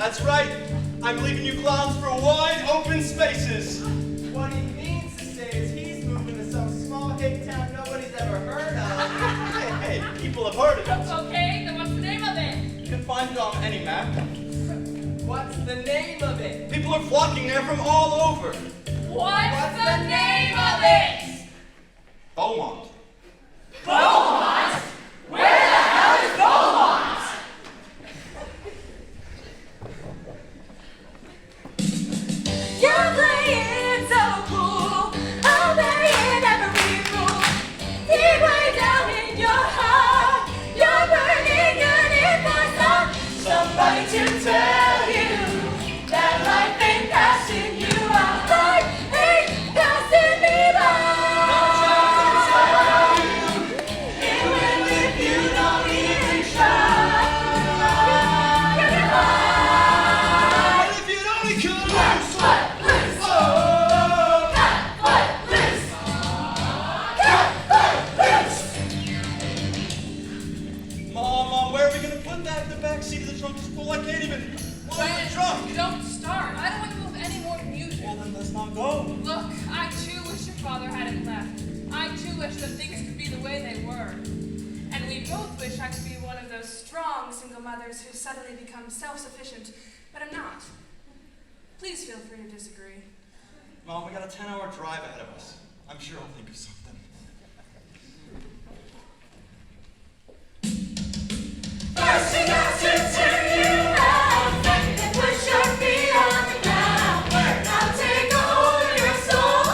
That's right. I'm leaving you clowns for wide open spaces. What he means to say is he's moving to some small hick town nobody's ever heard of. Hey, people have heard of it. Okay, then what's the name of it? You can find it on any map. What's the name of it? People are flocking there from all over. What's the name of it? Bomont. Bomont? Where the hell is Bomont? You're playing so cool, obeying every rule. Deep way down in your heart, you're burning yearning for somebody to tell you that life ain't passing you out. Life ain't passing me by. Not trying to tell you. It will if you don't even try. And if you'd only come loose. Mom, where are we going to put that in the back seat of the trunk? It's full. I can't even. What's the trunk? Don't start. I don't want to move any more music. Well, then let's not go. Look, I too wish your father hadn't left. I too wish that things could be the way they were. And we both wish I could be one of those strong single mothers who suddenly become self-sufficient, but I'm not. Please feel free to disagree. Mom, we got a 10-hour drive ahead of us. I'm sure I'll think of something. First you got to turn you out, then push your feet on the ground. Now take a hold of your soul.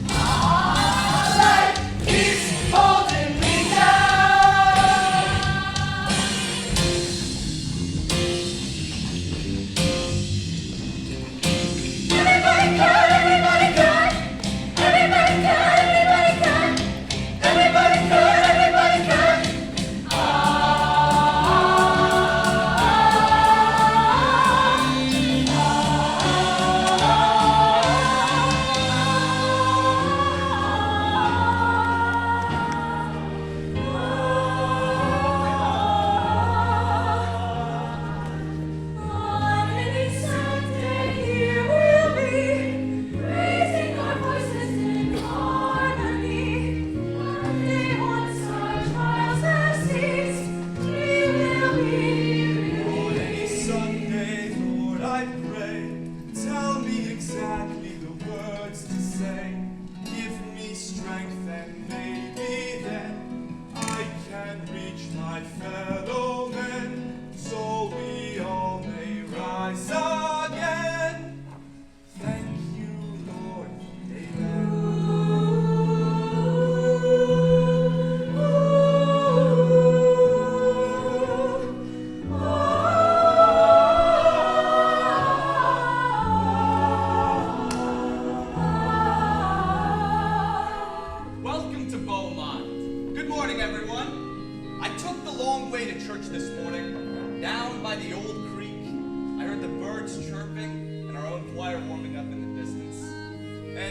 All life keeps holding me down. Everybody cut, everybody cut, everybody cut.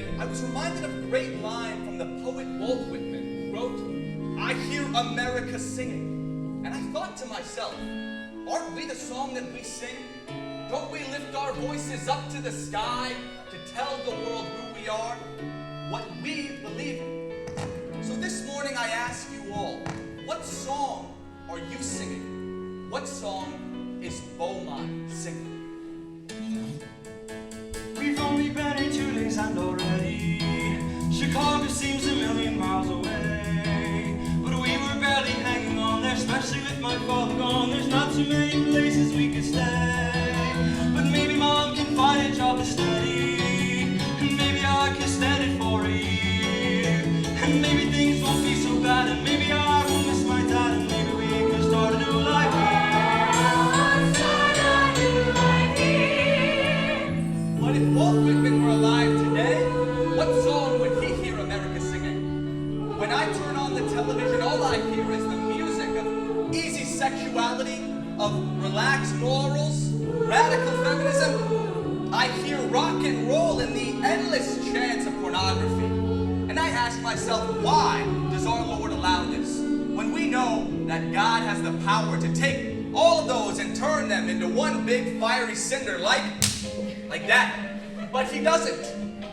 and I was reminded of a great line from the poet Walt Whitman, who wrote, "I hear America singing." And I thought to myself, aren't we the song that we sing? Don't we lift our voices up to the sky to tell the world who we are, what we believe in? So this morning I ask you all, what song are you singing? What song is Bomont singing? We've only been here 2 days and already Chicago seems a million miles away. But we were barely hanging on there, especially with my father gone. There's not too many places we could stay. But maybe Mom can find a job to study, and maybe I can stand it for a year. And maybe things won't be so bad, and maybe I won't miss my dad, and maybe we can start a new life here. But if Walt Whitman were alive today, what song would he hear America singing? When I turn on the television, all I hear is the music of easy sexuality, of relaxed morals, radical feminism. I hear rock and roll and the endless chants of pornography. And I ask myself, why does our Lord allow this? When we know that God has the power to take all of those and turn them into one big fiery cinder like that. But he doesn't.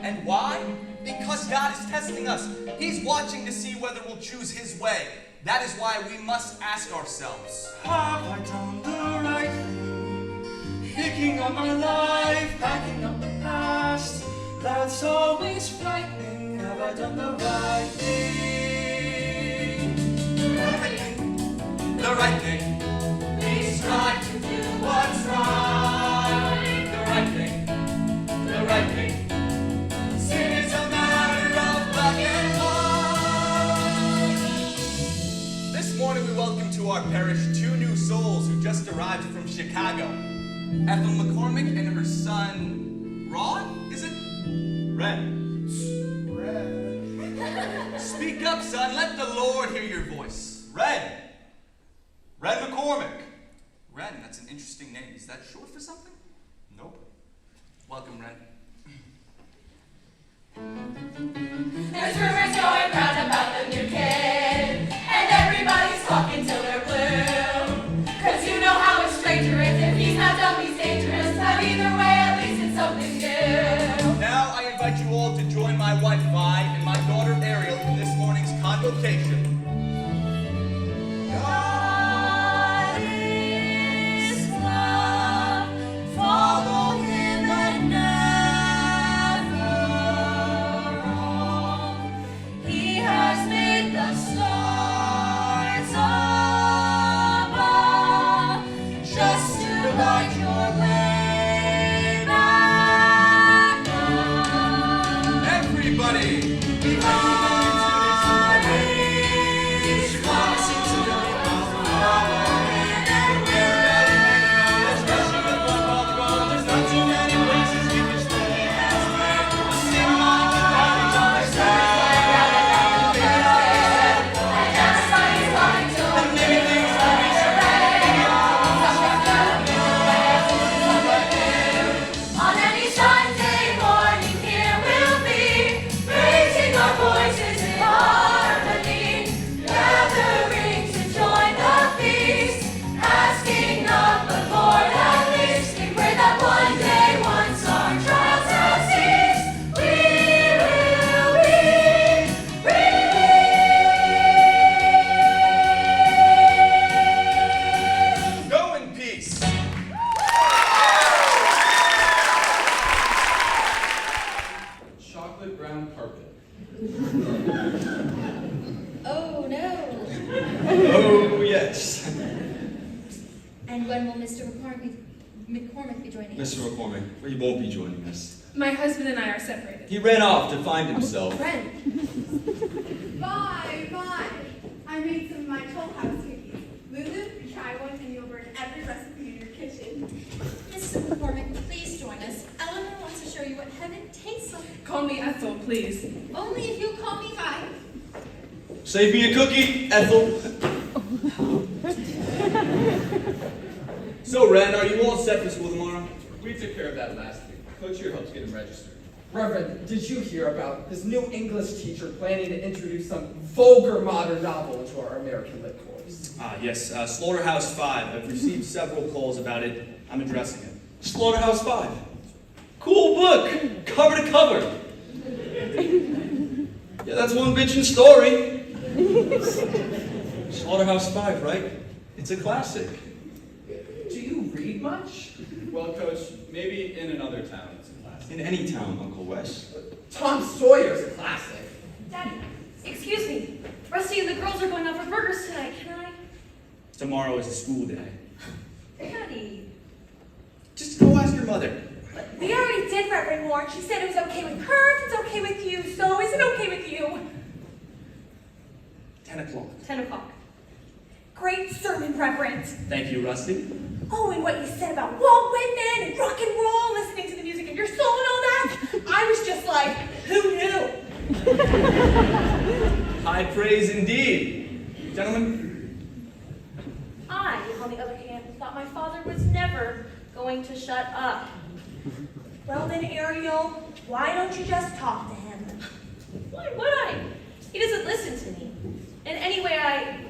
And why? Because God is testing us. He's watching to see whether we'll choose his way. That is why we must ask ourselves, have I done the right thing? Picking up my life, packing up the past. That's always frightening. Have I done the right thing? the right thing, the right thing. We strive to do what's right. The right thing, the right thing. Sin is a matter of black and white. This morning we welcome to our parish 2 new souls who just arrived from Chicago. Ethel McCormack and her son, Ron, is it? Ren. Speak up, son. Let the Lord hear your voice. Ren McCormack. Ren, that's an interesting name. Is that short for something? Nope. Welcome, Ren. There's rumors going round about the new kid, and everybody's talking till they're blue. 'Cause you know how a stranger is. If he's not dumb, he's dangerous. But either way, at least it's something new. Now I invite you all to join my wife, Vi, and my daughter, Ariel, in this morning's convocation. God is love. Follow him and never wrong. He has made the stars above just to light your way back home. Everybody! On any Sunday morning, here we'll be, raising our voices in harmony, gathering to join the feast, asking of the Lord at least. We pray that one day, once our trials have ceased, we will be released. Go in peace! Chocolate brown carpet. Oh, no. Oh, yes. And when will Mr. McCormack be joining us? Mr. McCormack, well, he won't be joining us. My husband and I are separated. He ran off to find himself. Ren. Bye. I made some of my Toll House cookies. Lulu, try one and you'll burn every recipe in your kitchen. Mr. McCormack, please join us. Eleanor wants to show you what heaven tastes like. Call me Ethel, please. Only if you call me Vi. Save me a cookie, Ethel. So, Ren, are you all set for school tomorrow? We took care of that last week. Coach here helps get him registered. Reverend, did you hear about this new English teacher planning to introduce some vulgar modern novel into our American lit course? Yes, Slaughterhouse 5. I've received several calls about it. I'm addressing it. Slaughterhouse 5. Cool book, cover to cover. Yeah, that's one bitchin' story. Slaughterhouse 5, right? It's a classic. Do you read much? Well, Coach, maybe in another town it's a classic. In any town, Uncle Wes. Tom Sawyer's a classic. Daddy, excuse me. Rusty and the girls are going out for burgers tonight. Can I? Tomorrow is a school day. Daddy. Just go ask your mother. But we already did, Reverend Moore. She said it was okay with her. If it's okay with you, so is it okay with you? 10 o'clock. 10 o'clock. Great sermon, Reverend. Thank you, Rusty. Oh, and what you said about wall women and rock and roll, listening to the music of your soul and all that. I was just like, who knew? High praise indeed. Gentlemen? I, on the other hand, thought my father was never going to shut up. Well then, Ariel, why don't you just talk to him? Why would I? He doesn't listen to me. And anyway,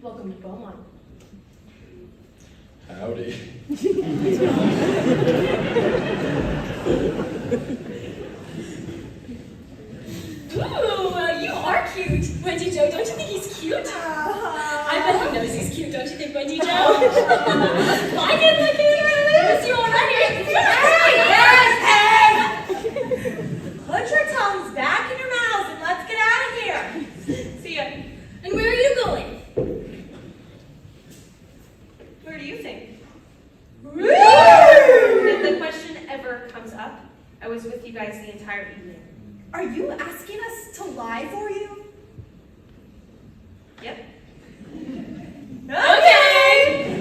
welcome to Bomont. Howdy. Ooh, you are cute. Wendy Joe, don't you think he's cute? I bet he knows he's cute, don't you think, Wendy Joe? I didn't look at you already. Hey! Put your tongues back in your mouths and let's get out of here. See ya. And where are you going? Where do you think? If the question ever comes up, I was with you guys the entire evening. Are you asking us to lie for you? Yep. Okay!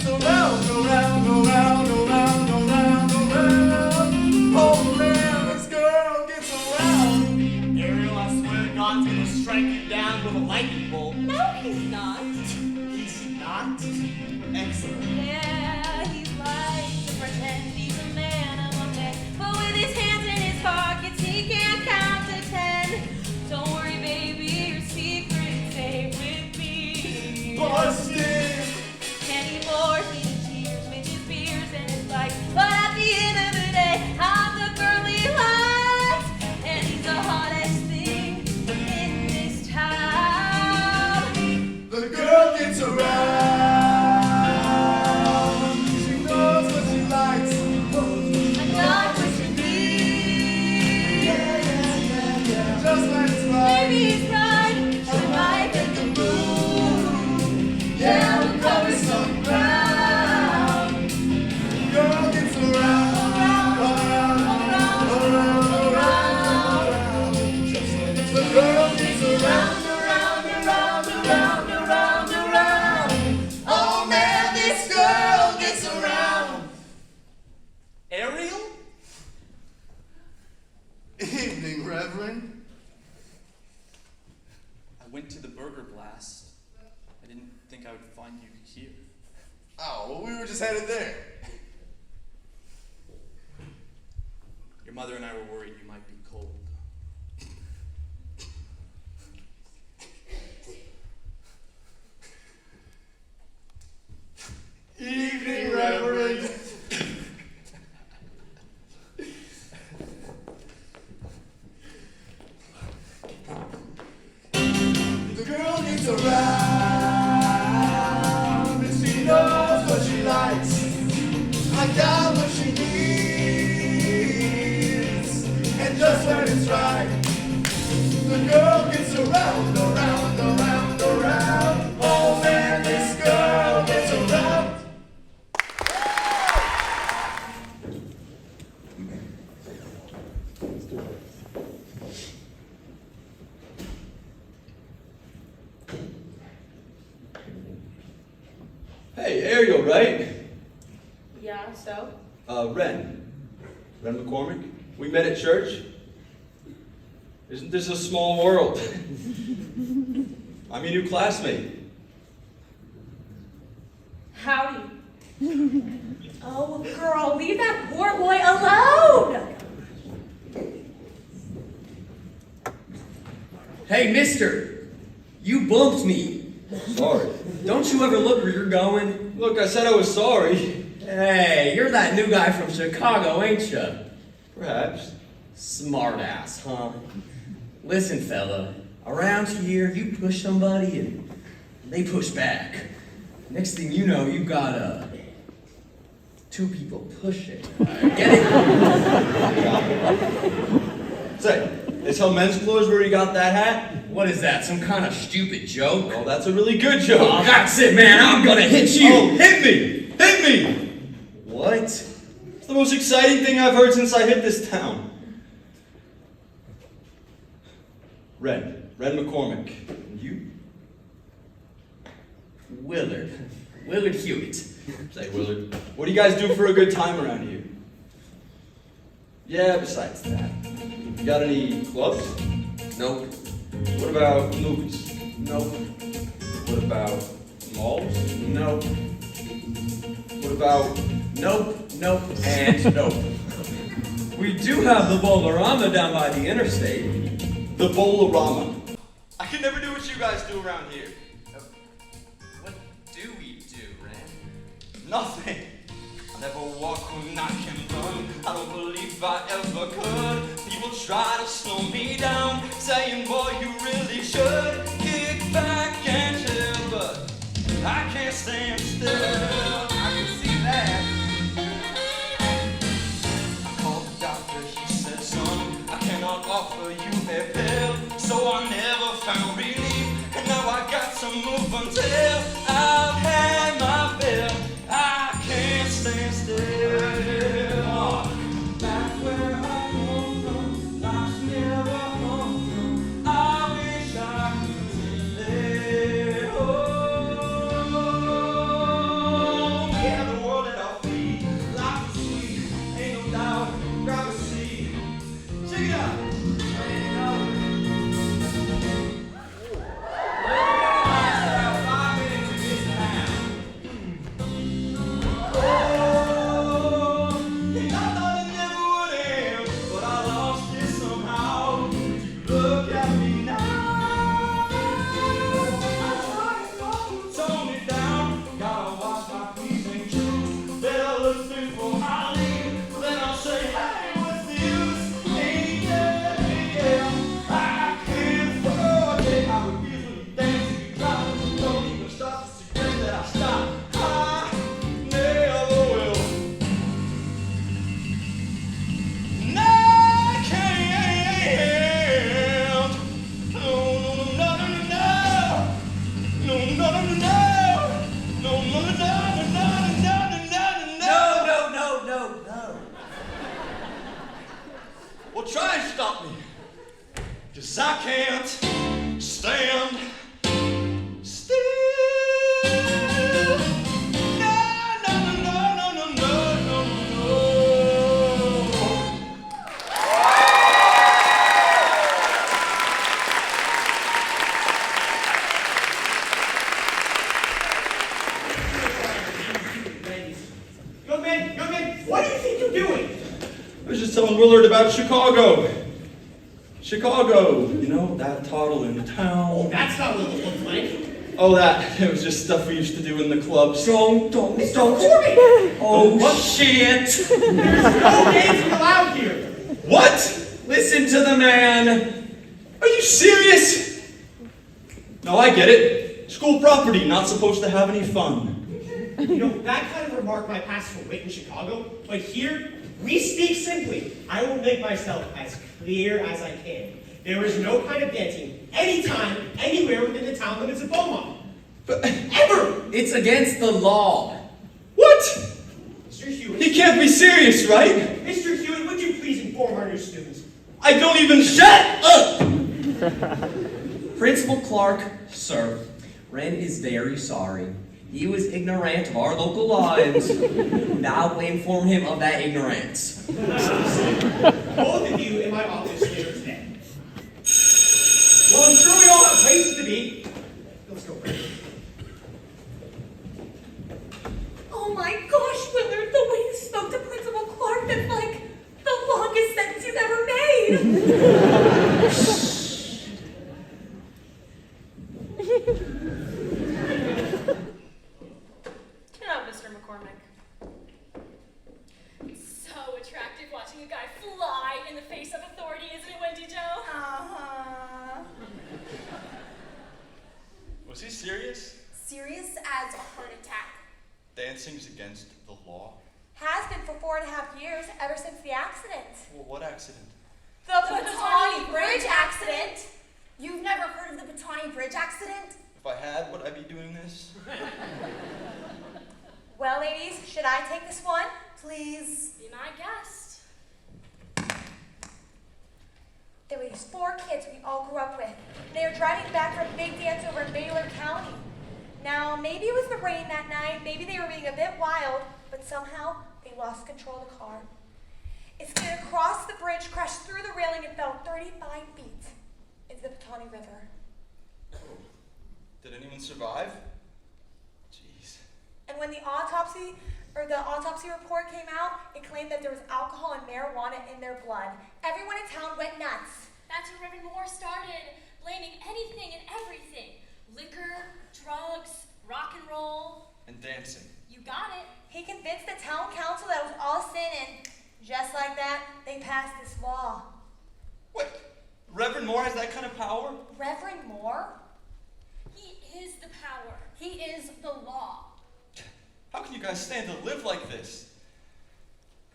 Go round, go round, go round, go round. just headed there. Your mother and I were worried you might be cold. Evening, Reverend. The girl gets around and she knows what she likes. I got what she needs, and just when it's right, the girl gets around, around, around, around. Oh man, this girl gets around. Hey, Ariel, right? Yeah, so? Ren McCormack. We met at church. Isn't this a small world? I'm your new classmate. Howdy. Oh, girl, leave that poor boy alone! Hey, mister! You bumped me. Sorry. Don't you ever look where you're going? Look, I said I was sorry. Hey, you're that new guy from Chicago, ain't you? Perhaps. Smart ass, huh? Listen, fella, around here, you push somebody and they push back. Next thing you know, you've got, two people pushing. Get it? Say, they sell men's clothes where you got that hat? What is that, some kind of stupid joke? Oh, that's a really good joke. Oh, that's it, man, I'm gonna hit you! Oh, hit me! Hit me! What? It's the most exciting thing I've heard since I hit this town. Ren McCormack. And you? Willard Hewitt. Say, Willard, what do you guys do for a good time around here? Yeah, besides that. You got any clubs? Nope. What about movies? Nope. What about malls? Nope. What about... Nope, and nope. We do have the Bolorama down by the interstate. The Bolorama. I can never do what you guys do around here. What do we do, Ren? Nothing. I never walk or knock and run. I don't believe I ever could. People try to slow me down, saying, boy, you really should kick back and chill, but I can't stand still. I can see that. I called the doctor, he said, son, I cannot offer you a pill. So I never found relief, and now I got to move until I've had my fill. I can't stand still. Back where I come from, life's never home. I wish I could stay home. Yeah, the world at our feet, life is sweet, ain't no doubt. Grab a seat, check it out. Well, try and stop me, 'cause I can't stand still. No, no, no, no, no, no, no, no. Ladies what do you think you're doing? I was just telling Willard about Chicago. Chicago, you know, that toddle in the town. Oh, that's not what it looks like. Oh, that. It was just stuff we used to do in the clubs. Mr. McCormack! Oh, shit! There's no dancing allowed here. What? Listen to the man. Are you serious? No, I get it. School property, not supposed to have any fun. You know, that kind of remark might pass for wit in Chicago, but here, we speak simply. I will make myself as clear as I can. There is no kind of dancing, anytime, anywhere within the town limits of Bomont. But Ever! It's against the law. What? Mr. Hewitt. You can't be serious, right? Mr. Hewitt, would you please inform our new students? I don't even shut up! Principal Clark, sir, Ren is very sorry. He was ignorant of our local laws, and I will inform him of that ignorance. Both of you in my office later today. Well, I'm sure we all have places to be. Let's go, Brendan. Oh my gosh, Willard, the way you spoke to Principal Clark, that's like the longest sentence you've ever made. Get up, Mr. McCormack. So attractive watching a guy fly in the face of authority, isn't it, Wendy Jo? Uh-huh. Was he serious? Serious as a heart attack. Dancing's against the law. Has been for 4.5 years, ever since the accident. Well, what accident? The Patani Bridge accident. You've never heard of the Patani Bridge accident? If I had, would I be doing this? Well, ladies, should I take this one? Please. Be my guest. There were these 4 kids we all grew up with. They were driving back from a big dance over in Baylor County. Now, maybe it was the rain that night, maybe they were being a bit wild, but somehow they lost control of the car. It skidded across the bridge, crashed through the railing, and fell 35 feet into the Patani River. Did anyone survive? Jeez. And when the autopsy report came out, it claimed that there was alcohol and marijuana in their blood. Everyone in town went nuts. That's when Reverend Moore started blaming anything and everything. Liquor, drugs, rock and roll. And dancing. You got it. He convinced the town council that it was all sin, and just like that, they passed this law. What? Reverend Moore has that kind of power? Reverend Moore? He is the power. He is the law. How can you guys stand to live like this?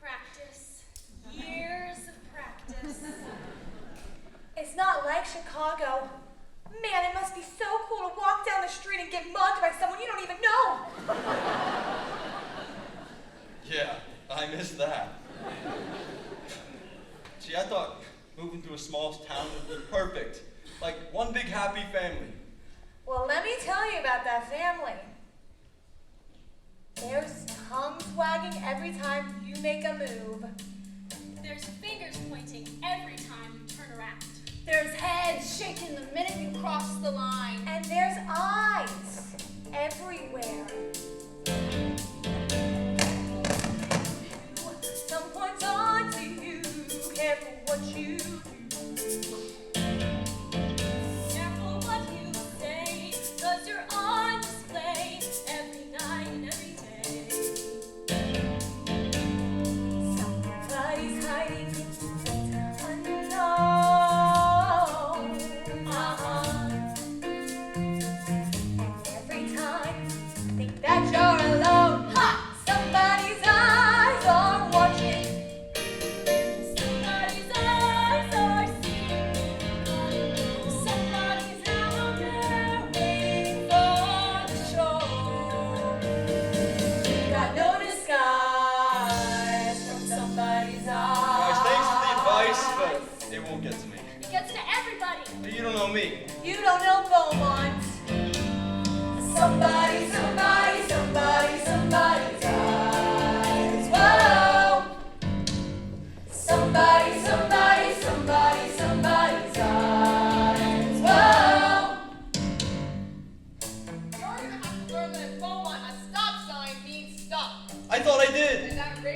Practice. Years of practice. It's not like Chicago. Man, it must be so cool to walk down the street and get mugged by someone you don't even know. Yeah, I miss that. Gee, I thought moving to a small town would be perfect. Like one big happy family. Well, let me tell you about that family. There's tongues wagging every time you make a move. There's fingers pointing every time you turn around. There's heads shaking the minute you cross the line. And there's eyes everywhere. Someone's on to you, careful what you do. Careful what you say, 'cause you're on display every night and every day. Somebody's hiding unknown. Every time, think that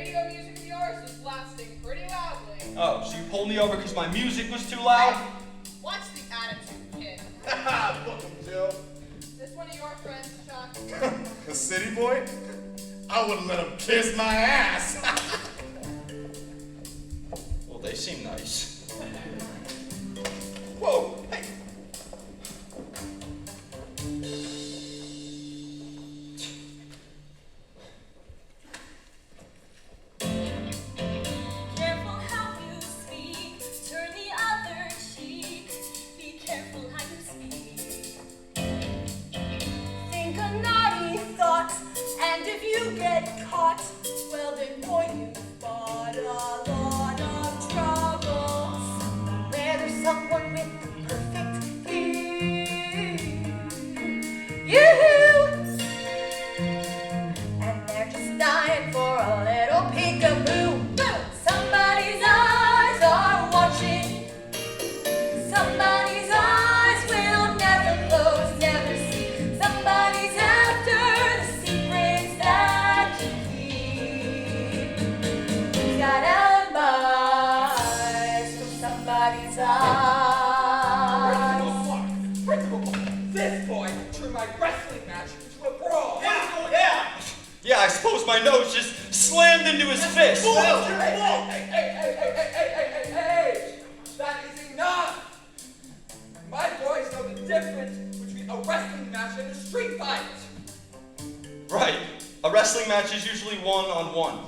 radio music of yours was blasting pretty loudly. Oh, so you pulled me over because my music was too loud? What's the attitude, kid? Look him, Jill. This one of your friends, Chuck? A city boy? I wouldn't let him kiss my ass. Well, they seem nice. Whoa, hey. Careful how you speak, turn the other cheek. Be careful how you speak. Think a naughty thought, and if you get caught, well then boy you've got a lot of troubles. Where there's someone with the perfect view, and they're just dying for a little peekaboo. Somebody's eyes are watching. Somebody's eyes will never close, never see. Somebody's after the secrets that you keep. Who's got alibis from somebody's eyes? Principal, this boy turned my wrestling match into a brawl. Yeah, I suppose my nose just slammed into his fist. Hey, that is enough. My boys know the difference between a wrestling match and a street fight. Right. A wrestling match is usually one-on-one.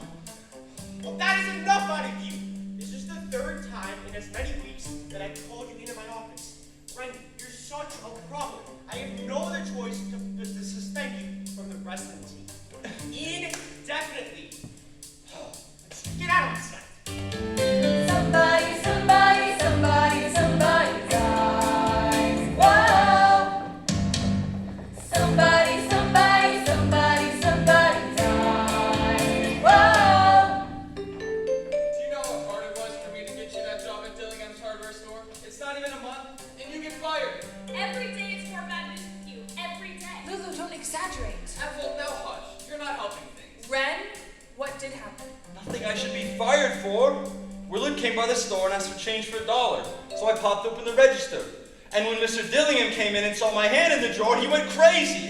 Well, that is enough out of you. This is the third time in as many weeks that I've called you into my office. Ren, you're such a problem. I have no other choice to suspend you from the wrestling team. Indefinitely. Get out of my sight. Somebody's eyes. Whoa. Somebody's eyes. Whoa. Do you know how hard it was for me to get you that job at Dillingham's hardware store? It's not even a month, and you get fired. Every day it's more bad news with you. Every day. Lulu, don't exaggerate. Ethel, now hush. You're not helping things. Ren, what did happen? Nothing I should be fired for. Willard came by the store and asked for change for $1, so I popped open the register. And when Mr. Dillingham came in and saw my hand in the drawer, he went crazy.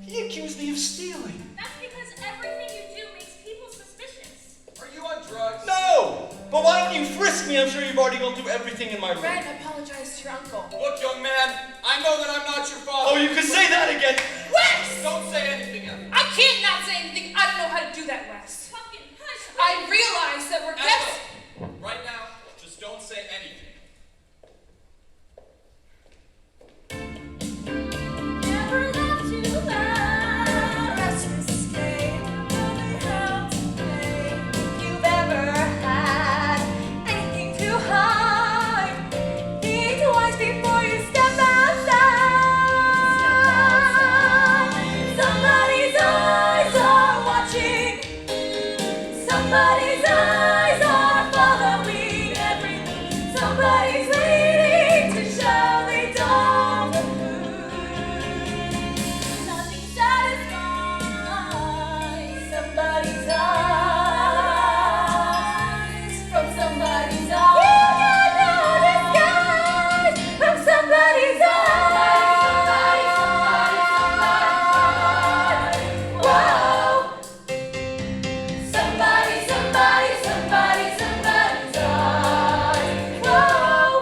He accused me of stealing. That's because everything you do makes people suspicious. Are you on drugs? No! But why don't you frisk me? I'm sure you've already gone through everything in my room. Ren, apologize to your uncle. Look, young man, I know that I'm not your father. Oh, you can say that again. Wes! Don't say anything else. I can't not say anything. I don't know how to do that, Wes. I realize that we're guests. Ethel, right now, just don't say anything. Never left you alone. Restless escape. Only how to play. If you've ever had anything to hide, think twice before you step outside. Somebody's eyes are watching. Somebody's eyes are following every move. Somebody's waiting to show they don't lose. Nothing satisfies somebody's eyes from somebody's eyes. You got no disguise from somebody's eyes. Whoa. Somebody's eyes. Whoa.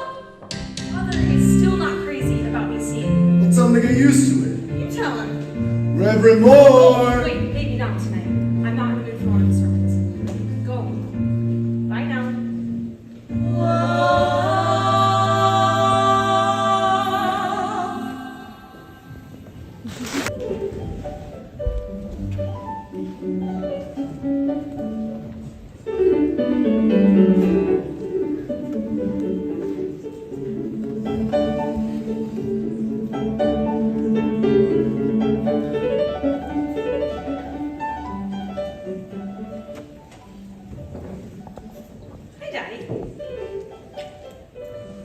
Father is still not crazy about me seeing. Well, tell him to get used to it. You tell him. Reverend Moore! Wait, maybe not tonight. I'm not in the mood for one of the sermons. Go. Bye now. Hi, Daddy.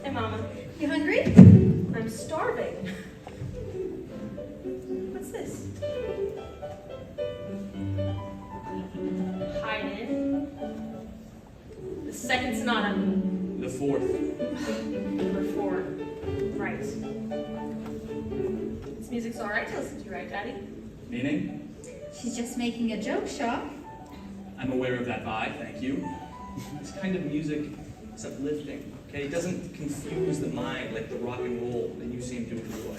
Hey, Mama. You hungry? I'm starving. What's this? Hide in. second sonata. The fourth. Number 4. Right. This music's alright to listen to, right, Daddy? Meaning? She's just making a joke, Shaw. I'm aware of that, Vi, thank you. This kind of music is uplifting, okay? It doesn't confuse the mind like the rock and roll that you seem to enjoy.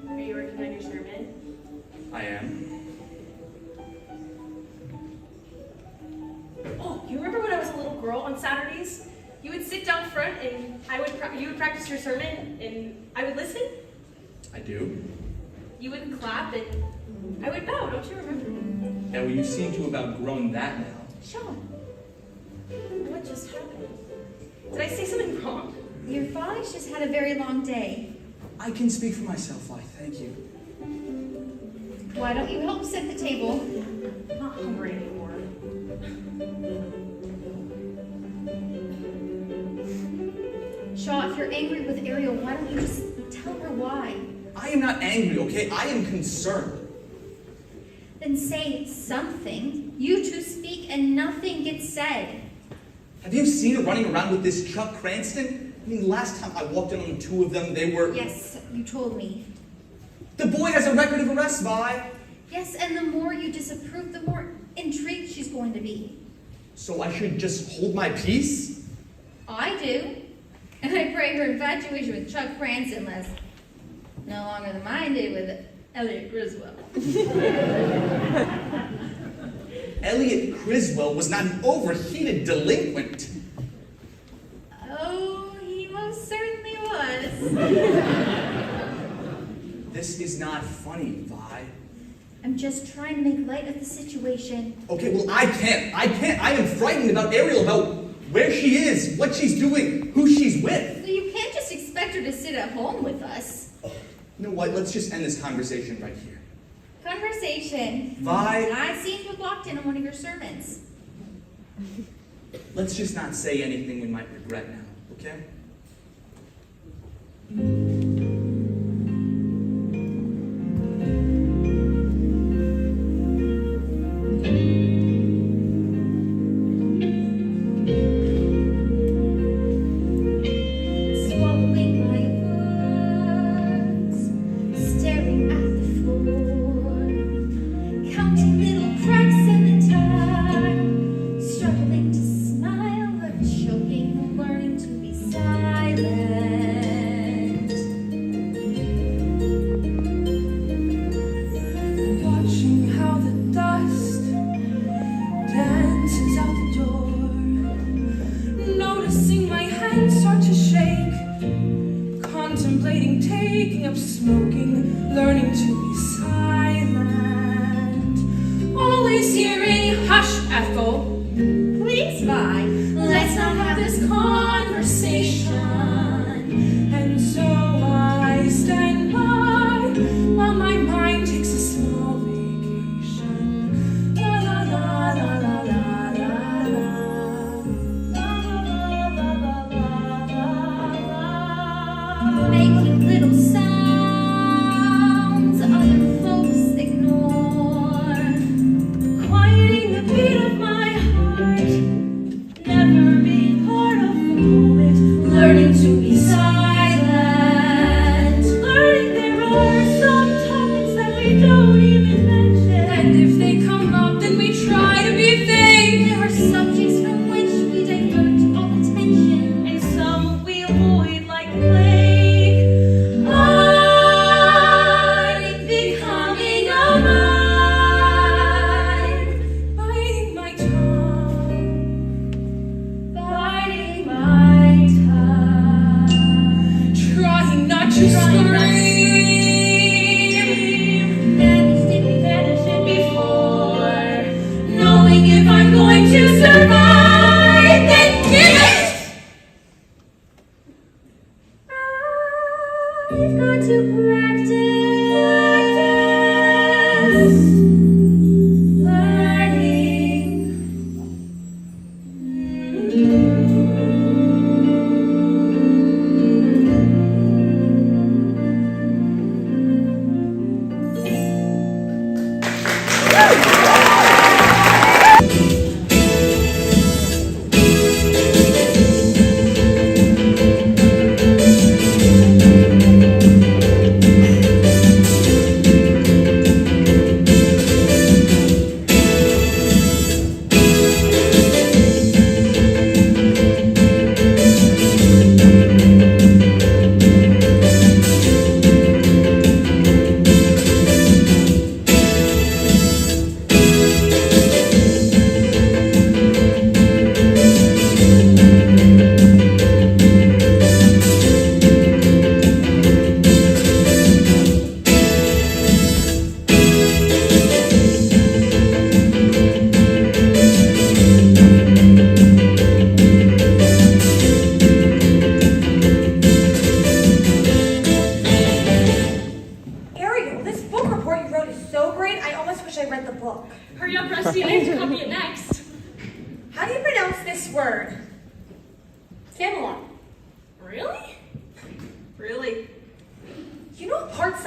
Are you working on your sermon? I am. Oh, you remember when I was a little girl on Saturdays? You would sit down front and you would practice your sermon and I would listen? I do. You would clap and I would bow, don't you remember? Yeah, well, you seem to have outgrown that now. Sean, what just happened? Did I say something wrong? Your father's just had a very long day. I can speak for myself, Vi, thank you. Why don't you help set the table? I'm not hungry anymore. Shaw, if you're angry with Ariel, why don't you just tell her why? I am not angry, okay? I am concerned. Then say something. You two speak and nothing gets said. Have you seen her running around with this CHUCK CRANSTON? I mean, last time I walked in on the two of them, they were... Yes, you told me. The boy has a record of arrests, Vi. Yes, and the more you disapprove, the more intrigued she's going to be. So I should just hold my peace? I do. And I pray her infatuation with CHUCK CRANSTON lasts no longer than mine did with Elliot Griswold. Elliot Griswold was not an overheated delinquent. Oh, he most certainly was. This is not funny, Vi. I'm just trying to make light of the situation. Okay, well, I can't. I am frightened about Ariel, about where she is, what she's doing, who she's with. So you can't just expect her to sit at home with us. You know what? Let's just end this conversation right here. Conversation. Vi. I seem to have walked in on one of your sermons. Let's just not say anything we might regret now, okay?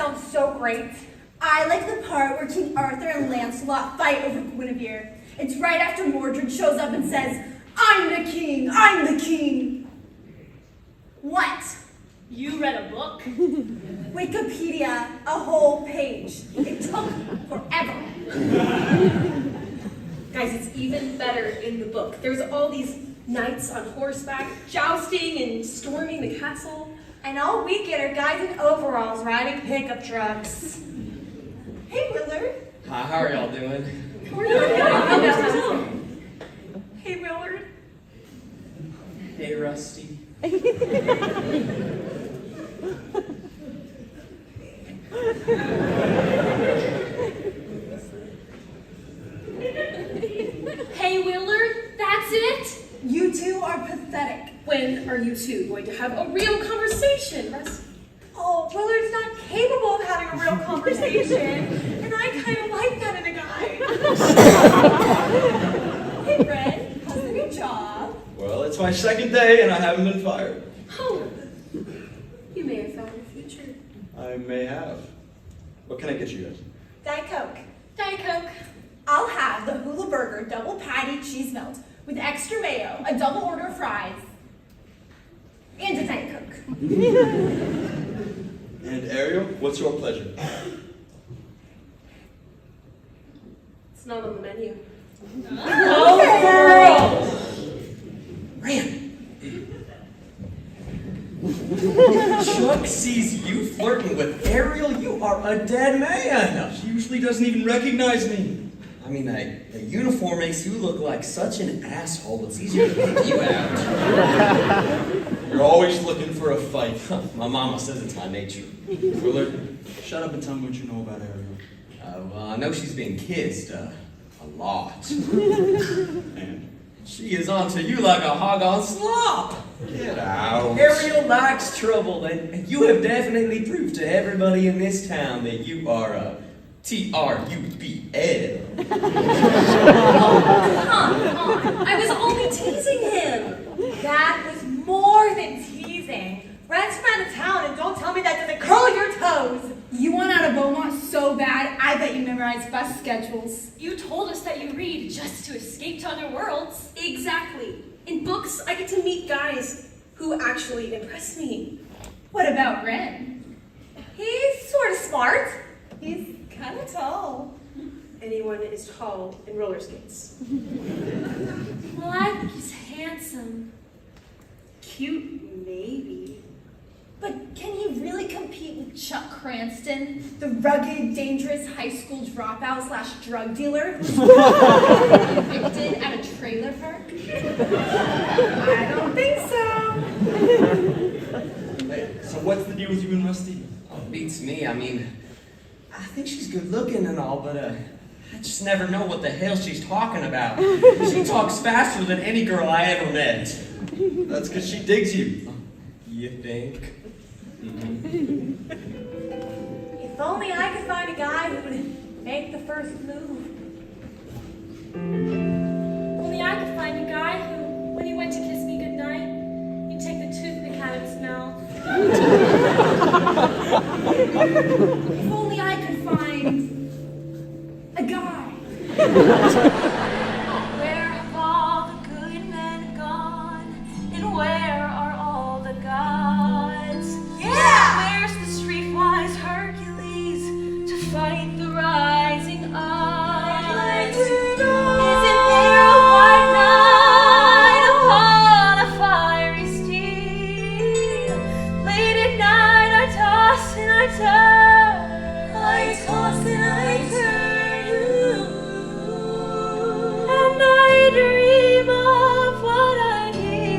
sounds so great. I like the part where King Arthur and Lancelot fight over Guinevere. It's right after Mordred shows up and says, "I'm the king, I'm the king." What? You read a book? Wikipedia, a whole page. It took forever. Guys, it's even better in the book. There's all these knights on horseback, jousting and storming the castle. And all we get are guys in overalls riding pickup trucks. Hey, Willard. Hi, how are y'all doing? Hey, Willard. Hey, Rusty. Hey, Willard, that's it? You two are pathetic. When are you two going to have a real conversation, Rusty? Oh, Willard's not capable of having a real conversation. And I kind of like that in a guy. Hey, Ren, how's the new job? Well, it's my second day and I haven't been fired. Oh, you may have found your future. I may have. What can I get you guys? Diet Coke. Diet Coke. I'll have the hula burger double patty cheese melt with extra mayo, a double order of fries, and a Diet Coke. And Ariel, what's your pleasure? It's not on the menu. Oh, girl! Ren! Chuck sees you flirting with Ariel, you are a dead man! She usually doesn't even recognize me. I mean, the uniform makes you look like such an asshole, it's easier to pick you out. You're always looking for a fight. My mama says it's my nature. Willard, shut up and tell me what you know about Ariel. Well, I know she's been kissed, a lot. And? She is onto you like a hog on slop. Get out. Ariel likes trouble, and you have definitely proved to everybody in this town that you are a T-R-U-B-L. Come on. I was only teasing him. That was more than teasing. Ren's from out of town, and don't tell me that doesn't curl your toes. You want out of Beaumont so bad, I bet you memorized bus schedules. You told us that you read just to escape to other worlds. Exactly. In books, I get to meet guys who actually impress me. What about Ren? He's sort of smart. He's kind of tall. Anyone is tall in roller skates. Well, I think he's handsome. Cute, maybe. But can he really compete with Chuck Cranston, the rugged, dangerous high school dropout / drug dealer who's convicted at a trailer park? I don't think so. Hey, so what's the deal with you and Rusty? Oh, beats me. I mean, I think she's good looking and all, but I just never know what the hell she's talking about. She talks faster than any girl I ever met. That's because she digs you. You think? If only I could find a guy who would make the first move. Only I could find a guy who, when he went to kiss me goodnight, he'd take the toothpick out of his mouth. If only I could find a guy. Where have all the good men gone? And where are all the gods? Yeah! Where's the streetwise Hercules to fight the rising odds? Isn't there a white knight upon a fiery steed? Late at night I toss and I turn, I toss and I turn, and I dream of what I need.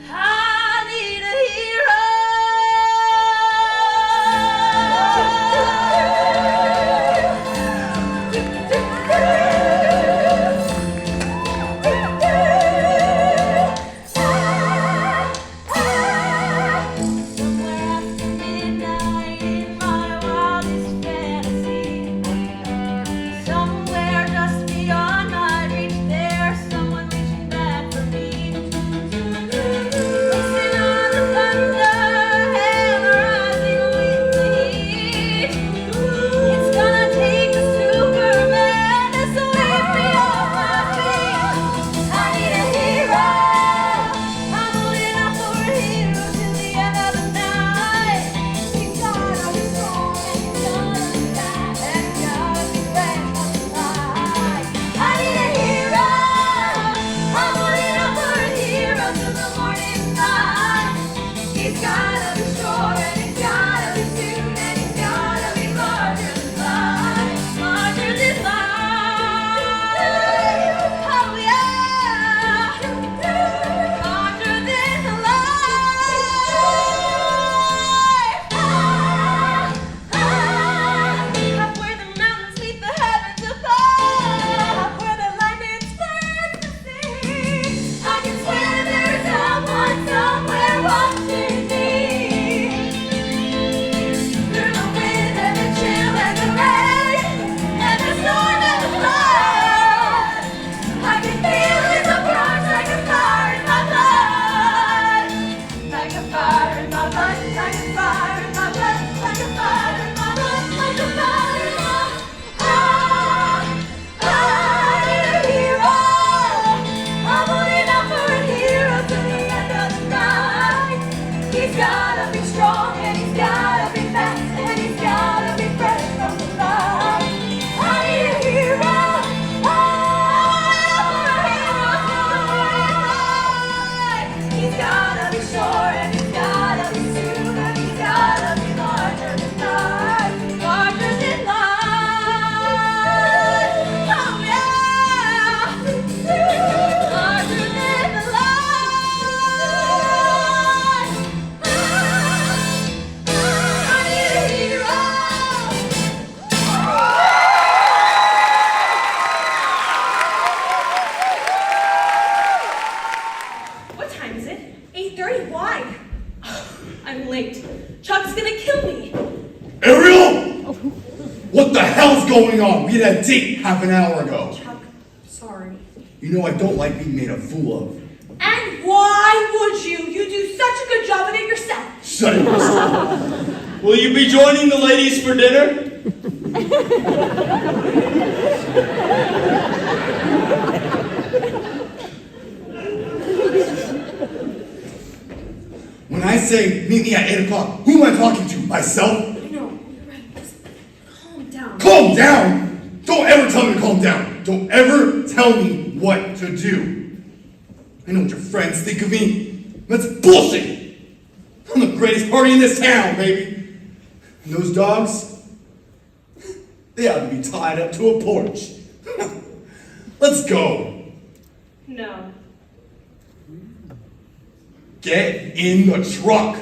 I need a hero. Somewhere after midnight time is it? 8:30, why? I'm late. Chuck's gonna kill me. Ariel! What the hell's going on? We had a date half an hour ago. Chuck, sorry. You know I don't like being made a fool of. And why would you? You do such a good job of it yourself. Shut it. Will you be joining the ladies for dinner? When I say meet me at 8 o'clock, who am I talking to? Myself? I know, you're right. Just calm down. Calm down? Don't ever tell me to calm down. Don't ever tell me what to do. I know what your friends think of me. That's bullshit. I'm the greatest party in this town, baby. And those dogs, they ought to be tied up to a porch. Let's go. No. Get in the truck.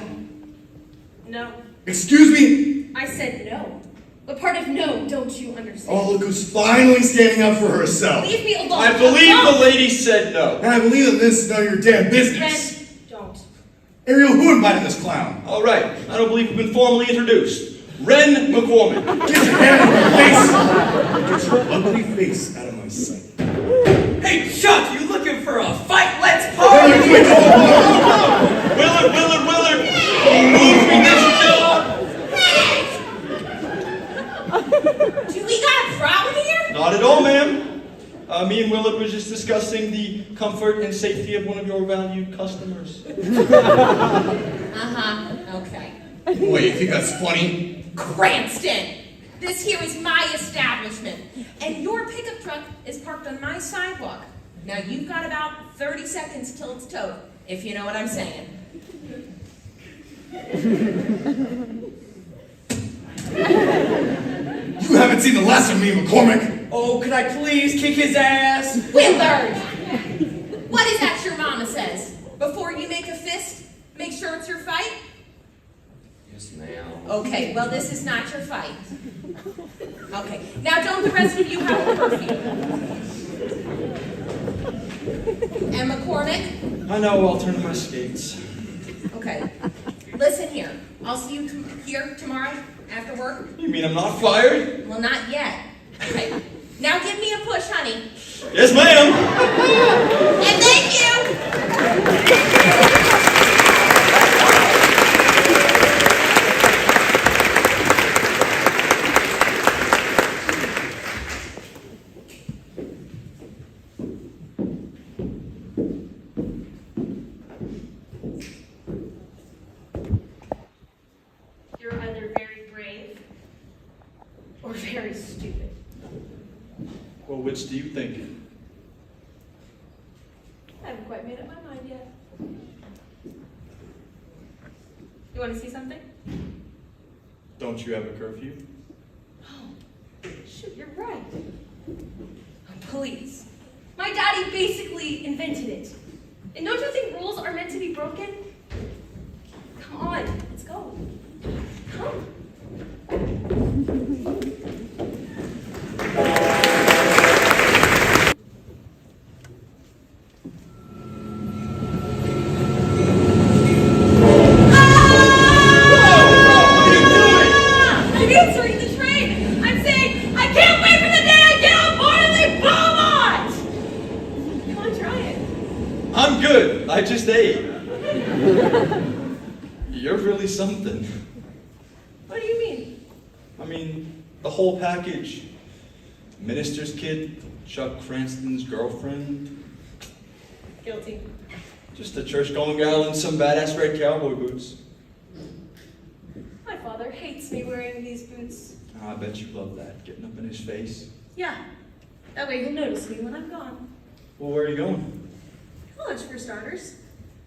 No. Excuse me? I said no. What part of no don't you understand? Oh, look who's finally standing up for herself. Leave me alone. I believe the lady said no. And I believe that this is none of your damn business. Ren, don't. Ariel, who invited this clown? All right, I don't believe we've been formally introduced. Ren McCormack. Get your hand out of my face! Get your ugly face out of my sight. Hey, Chuck, you looking for a fight? Let's party! Willard! Move me this dog! Do we got a problem here? Not at all, ma'am. Me and Willard were just discussing the comfort and safety of one of your valued customers. Okay. Wait, you think that's funny? Cranston! This here is my establishment, and your pickup truck is parked on my sidewalk. Now you've got about 30 seconds till it's towed, if you know what I'm saying. You haven't seen the last of me, McCormack. Oh, could I please kick his ass? Willard! What is that your mama says? Before you make a fist, make sure it's your fight? Yes, ma'am. Okay, well this is not your fight. Okay, now don't the rest of you have a curfew? And McCormack? I know, I'll turn to my skates. Okay, listen here. I'll see you here tomorrow after work. You mean I'm not fired? Well, not yet. Okay, now give me a push, honey. Yes, ma'am. And thank you! You're either very brave or very stupid. Well, which do you think? I haven't quite made up my mind yet. You want to see something? Don't you have a curfew? Oh, shoot, you're right. Please. My daddy basically invented it. And don't you think rules are meant to be broken? Come on, let's go. Come. I just ate. You're really something. What do you mean? I mean, the whole package. Minister's kid, Chuck Cranston's girlfriend. Guilty. Just a church-going gal in some badass red cowboy boots. My father hates me wearing these boots. Oh, I bet you love that, getting up in his face. Yeah. That way he'll notice me when I'm gone. Well, where are you going? College, for starters.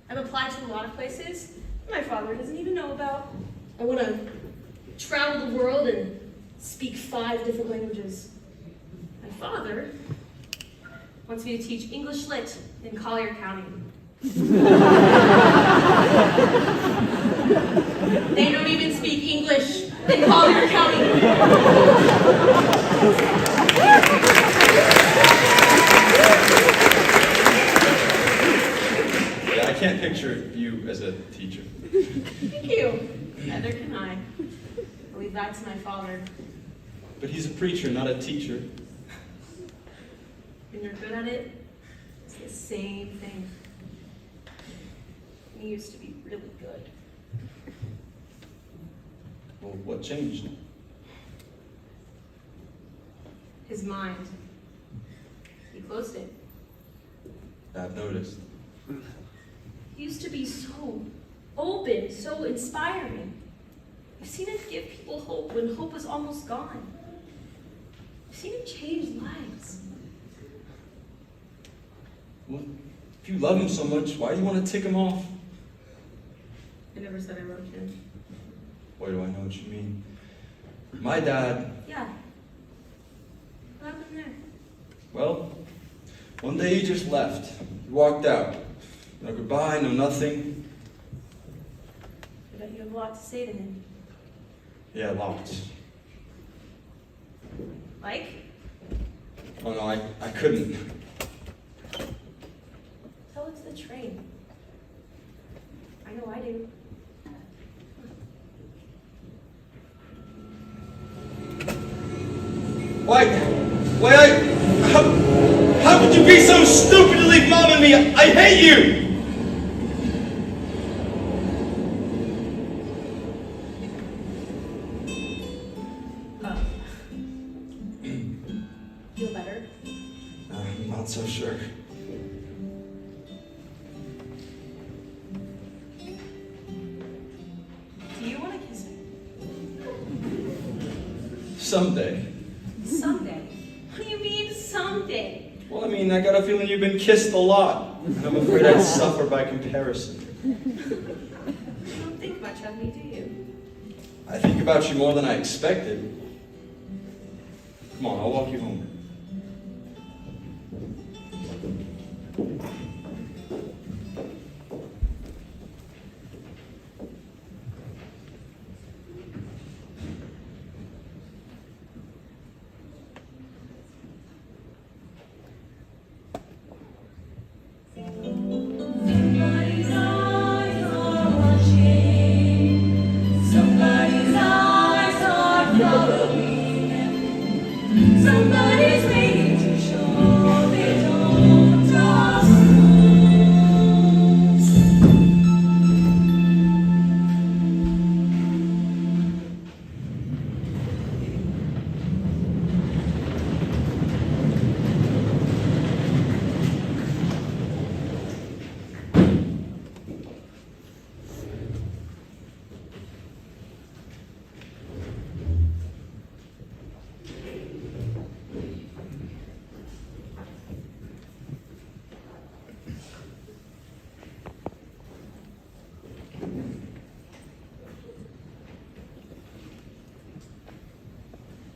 I've applied to a lot of places my father doesn't even know about. I want to travel the world and speak 5 different languages. My father wants me to teach English Lit in Collier County. They don't even speak English in Collier County. I can't picture you as a teacher. Thank you. Neither can I. I believe that's my father. But he's a preacher, not a teacher. When you're good at it, it's the same thing. He used to be really good. Well, what changed? His mind. He closed it. I've noticed. He used to be so open, so inspiring. I've seen him give people hope when hope was almost gone. I've seen him change lives. Well, if you love him so much, why do you want to tick him off? I never said I loved him. Boy, do I know what you mean. My dad, Yeah. What happened there? well, one day he just left. He walked out. No goodbye, no nothing. I bet you have a lot to say to him. Yeah, lots. Like? Oh no, I couldn't. Tell it to the train. I know I do. How could you be so stupid to leave Mom and me? I hate you! Feel better? I'm not so sure. Do you want to kiss him? Someday. Someday? What do you mean, someday? Well, I mean, I got a feeling you've been kissed a lot. And I'm afraid I'd suffer by comparison. You don't think much of me, do you? I think about you more than I expected. Come on, I'll walk you home. Somebody's eyes are watching. Somebody's eyes are following them. Somebody's waiting to show they don't trust.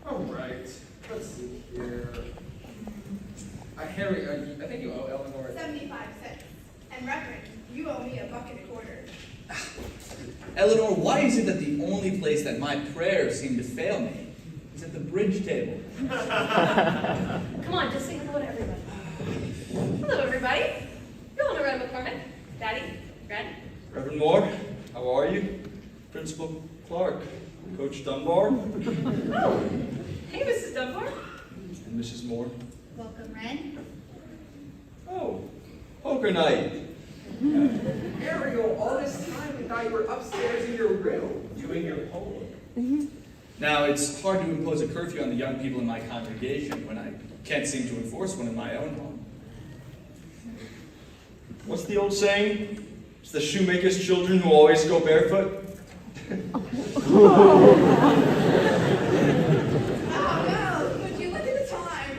Alright, let's see here. Harry, I think you owe Eleanor. 75 cents. And Reverend, you owe me $1.25. Eleanor, why is it that the only place that my prayers seem to fail me is at the bridge table? Come on, just say hello to everybody. Hello, everybody. You all know Ren McCormack. Daddy, Ren. Reverend Moore, how are you? Principal Clark, Coach Dunbar, Oh, hey, Mrs. Dunbar. and Mrs. Moore. Welcome, Ren. Oh, poker night. Ariel, all this time we thought you were upstairs in your room doing your homework. Now, it's hard to impose a curfew on the young people in my congregation when I can't seem to enforce one in my own home. What's the old saying? It's the shoemaker's children who always go barefoot. Oh, no, would you look at the time?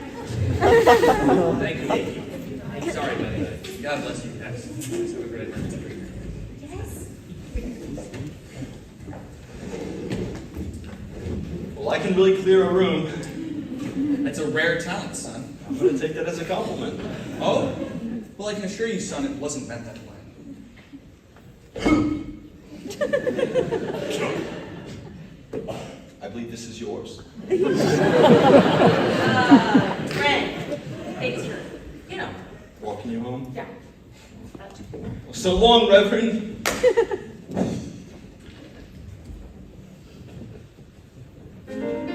Thank you, Nikki. Sorry, buddy. God bless you, guys. Have a great night. Yes. Well, I can really clear a room. That's a rare talent, son. I'm going to take that as a compliment. Oh? Well, I can assure you, son, it wasn't meant that way. I believe this is yours. Ren, thanks for, Walking you home? yeah. So long, Reverend.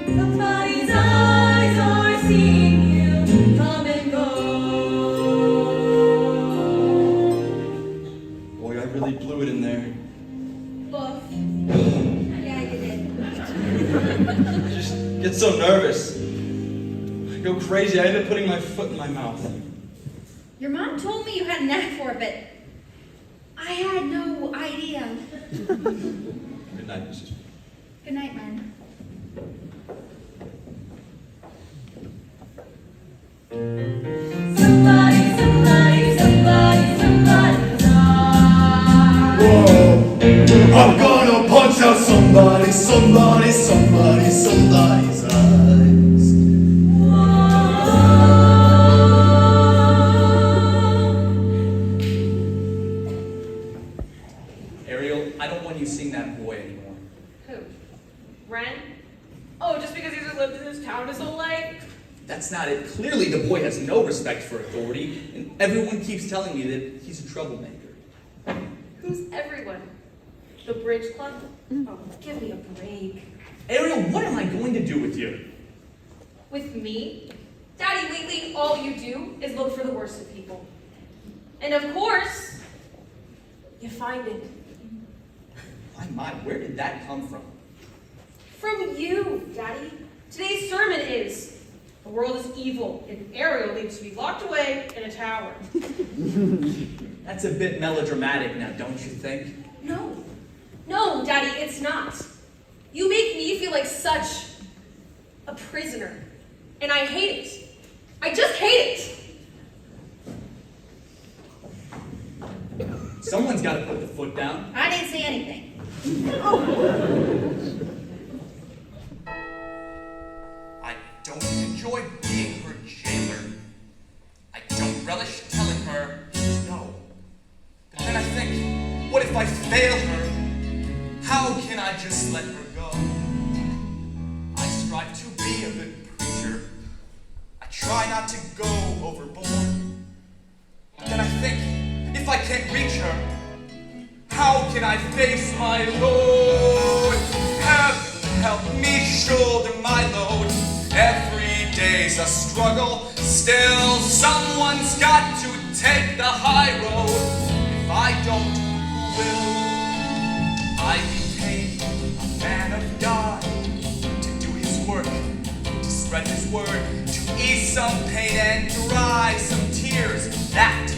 Somebody's eyes are seeing you come and go. Boy, I really blew it in there. Boof. Yeah, you did. I just get so nervous. I go crazy. I end up putting my foot in my mouth. Your mom told me you had a knack for it, but I had no idea. Good night, Mrs. Good night, Ren. Whoa, I'm gonna punch out somebody's eyes. Ariel, I don't want you seeing that boy anymore. Who? Ren? Oh, just because he's lived in this town his whole life? That's not it. Clearly, the boy has no respect for authority, and everyone keeps telling me that he's a troublemaker. Who's everyone? The bridge club? Oh, give me a break. Ariel, what am I going to do with you? With me? Daddy, lately all you do is look for the worst in people. And of course, you find it. My, where did that come from? From you, Daddy. Today's sermon is, the world is evil, and Ariel needs to be locked away in a tower. That's a bit melodramatic now, don't you think? No. No, Daddy, it's not. You make me feel like such a prisoner. And I hate it. I just hate it. Someone's got to put the foot down. I didn't say anything. I don't enjoy being her jailer. I don't relish telling her no. But then I think, what if I fail her? How can I just let her go? I strive to be a good preacher. I try not to go overboard. But then I think, if I can't reach her, how can I face my Lord? Heaven help me shoulder my load. Every day's a struggle. Still, someone's got to take the high road. If I don't, who will? I became a man of God to do his work, to spread his word, to ease some pain and dry some tears. That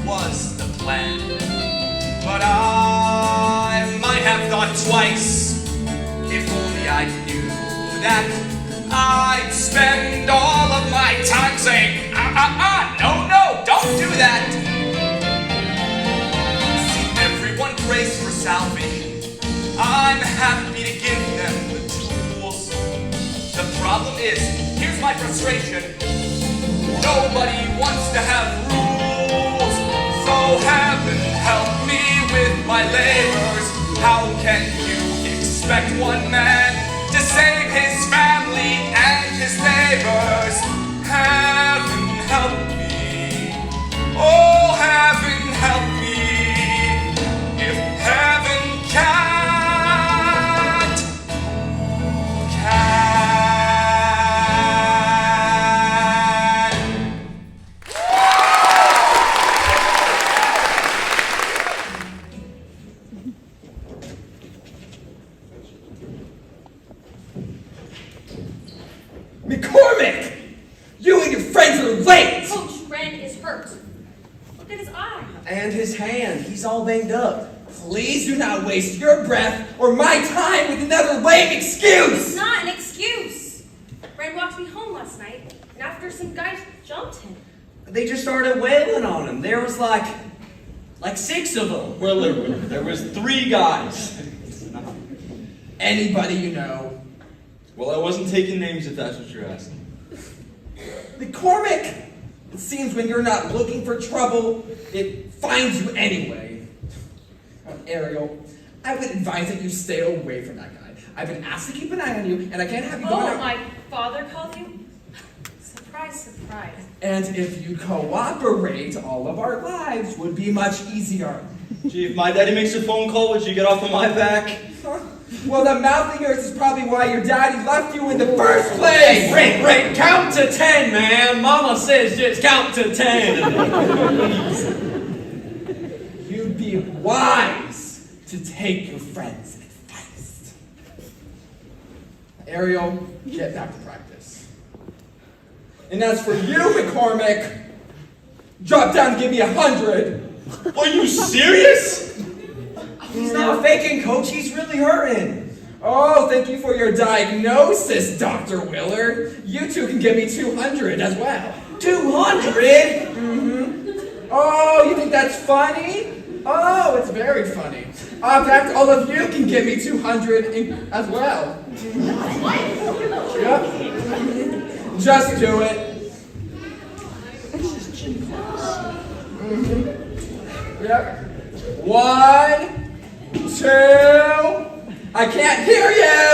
was the plan. But I might have thought twice. If only I knew that I'd spend all of my time saying, no, don't do that. See, everyone prays for salvation. I'm happy to give them the tools. The problem is, here's my frustration. Nobody wants to have rules. So heaven help me with my labors. How can you expect one man to save his family and his neighbors? Heaven help me. Oh, heaven help me. If heaven can't. McCormack! You and your friends are late! Coach Ren is hurt. Look at his eye. And his hand, he's all banged up. Please do not waste your breath or my time with another lame excuse! It's not an excuse. Ren walked me home last night, and after some guys jumped him. They just started wailing on him. There was like 6 of them. Well, there was 3 guys. Anybody you know. Well, I wasn't taking names if that's what you're asking. McCormack! It seems when you're not looking for trouble, it finds you anyway. Ariel, I would advise that you stay away from that guy. I've been asked to keep an eye on you, and I can't have you going out. Oh, my father called you? Surprise, surprise. And if you cooperate, all of our lives would be much easier. Gee, if my daddy makes a phone call, would you get off of my back? Well, the mouth of yours is probably why your daddy left you in the first place! Right, count to 10, man. Mama says just count to 10. You'd be wise to take your friend's advice. Ariel, get back to practice. And as for you, McCormack, drop down and give me 100. Are you serious? He's not faking, Coach. He's really hurting. Oh, thank you for your diagnosis, Dr. Willard. You two can give me 200 as well. 200? Mm-hmm. Oh, you think that's funny? Oh, it's very funny. In fact, all of you can give me 200 as well. Yep. Just do it. Mm-hmm. Yep. 1, 2, I can't hear you!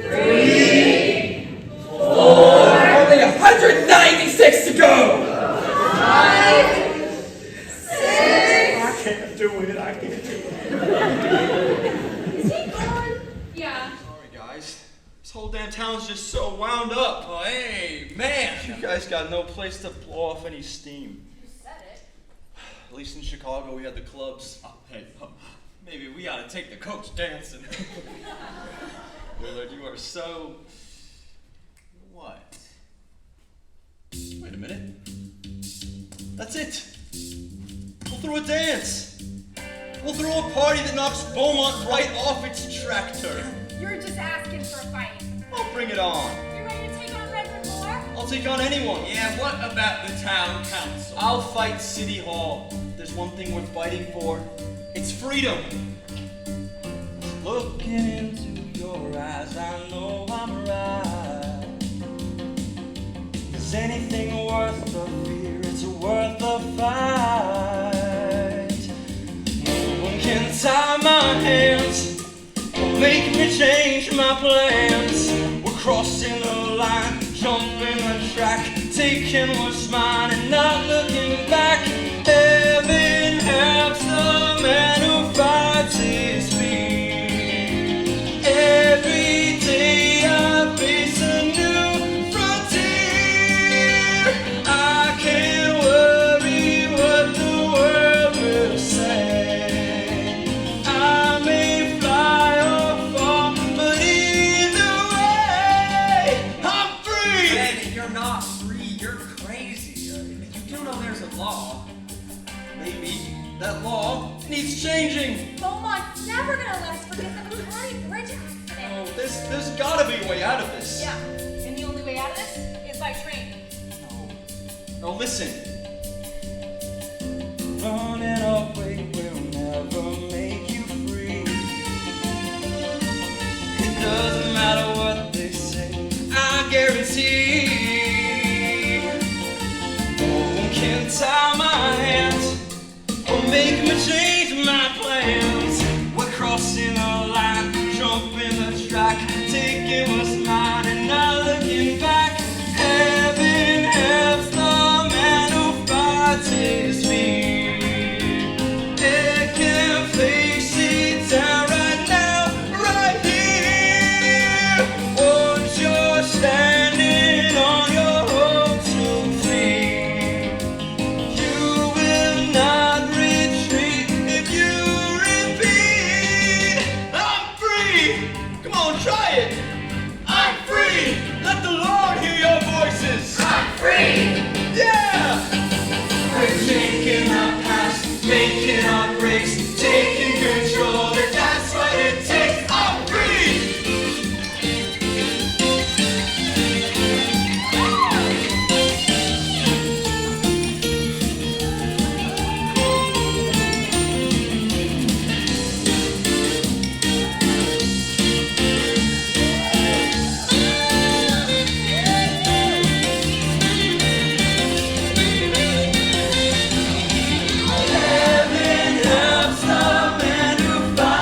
3, 4, only 196 to go! 5, 6, I can't do it, I can't do it. Is he gone? Yeah. Sorry, guys. This whole damn town's just so wound up. Oh, hey, man. You guys got no place to blow off any steam. You said it. At least in Chicago, we had the clubs. Oh, hey, maybe we ought to take the coach dancing. Willard, you are so... What? Wait a minute. That's it. We'll throw a dance. We'll throw a party that knocks Bomont right off its tractor. You're just asking for a fight. I'll bring it on. You ready to take on Reverend Moore? I'll take on anyone. Yeah, what about the town council? I'll fight City Hall. There's one thing worth fighting for. It's freedom. Looking into your eyes, I know I'm right. Is anything worth the fear? It's worth the fight. No one can tie my hands or make me change my plans. We're crossing the line, jumping the track, taking what's mine and not looking back. Heaven helps the man who fights his feet. Every day I face a new frontier. I can't worry what the world will say. I may fly or fall, but either way, I'm free. Man, you're not free. You're crazy. You do know there's a law. Maybe that law needs changing. Beaumont's never gonna let us forget the Macari Bridge accident. Oh, there's gotta be a way out of this. Yeah. And the only way out of this is by train. No, listen. Running away will never make you free. It doesn't matter what they say, I guarantee. No one can tie my hands or make me change my plans. We're crossing the line, jumping the track, taking what's mine and not looking back. Heaven helps the man who fights his feet. They can face it down right now, right here. Once you're standing on your own 2 feet, you will not retreat if you repeat. I'm free. Come on, try it. I'm free. Let the Lord hear your voices. I'm free. Yeah. We're taking our past, making our breaks, taking control. That's what it takes. I'm free. Heaven helps the man who fights.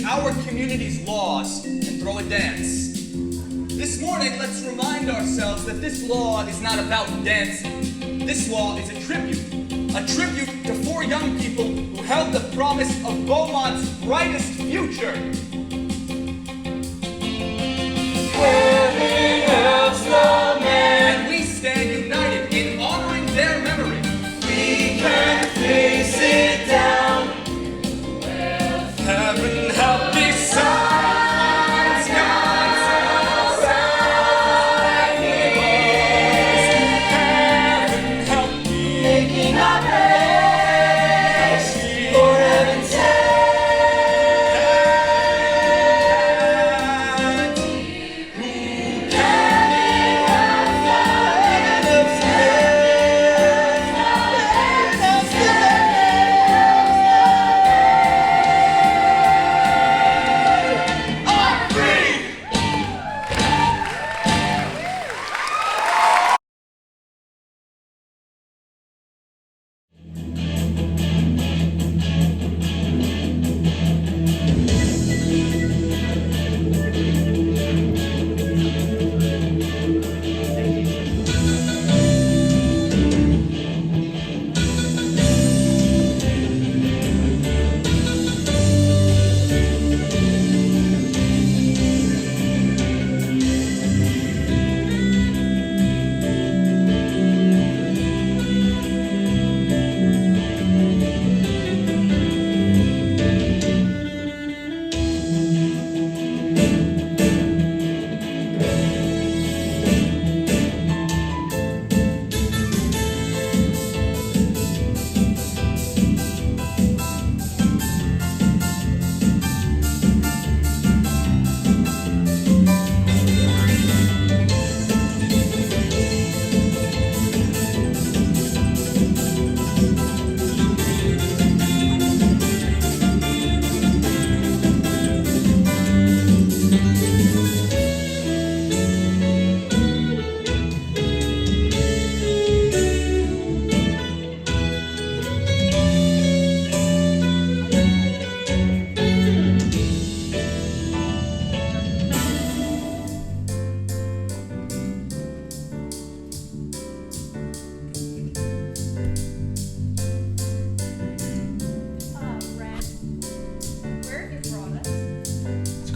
our community's laws and throw a dance. This morning, let's remind ourselves that this law is not about dancing. This law is a tribute to 4 young people who held the promise of Beaumont's brightest future. Heaven helps the man. And we stand united in honoring their memory. We can face it down. Heaven help these sons, God's outside neighbors. Heaven help me Making our place for heaven's hand. Who can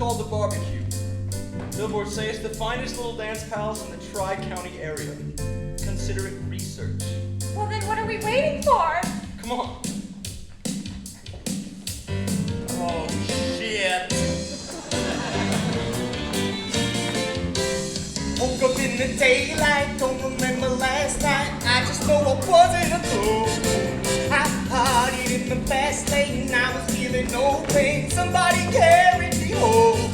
called the Barbecue. Billboard say it's the finest little dance palace in the Tri-County area. Consider it research. Well, then what are we waiting for? Come on. Oh, shit. Woke up in the daylight, don't remember last night. I just know I wasn't a fool. I partied in the fast lane, I was feeling no pain. Somebody carried me home.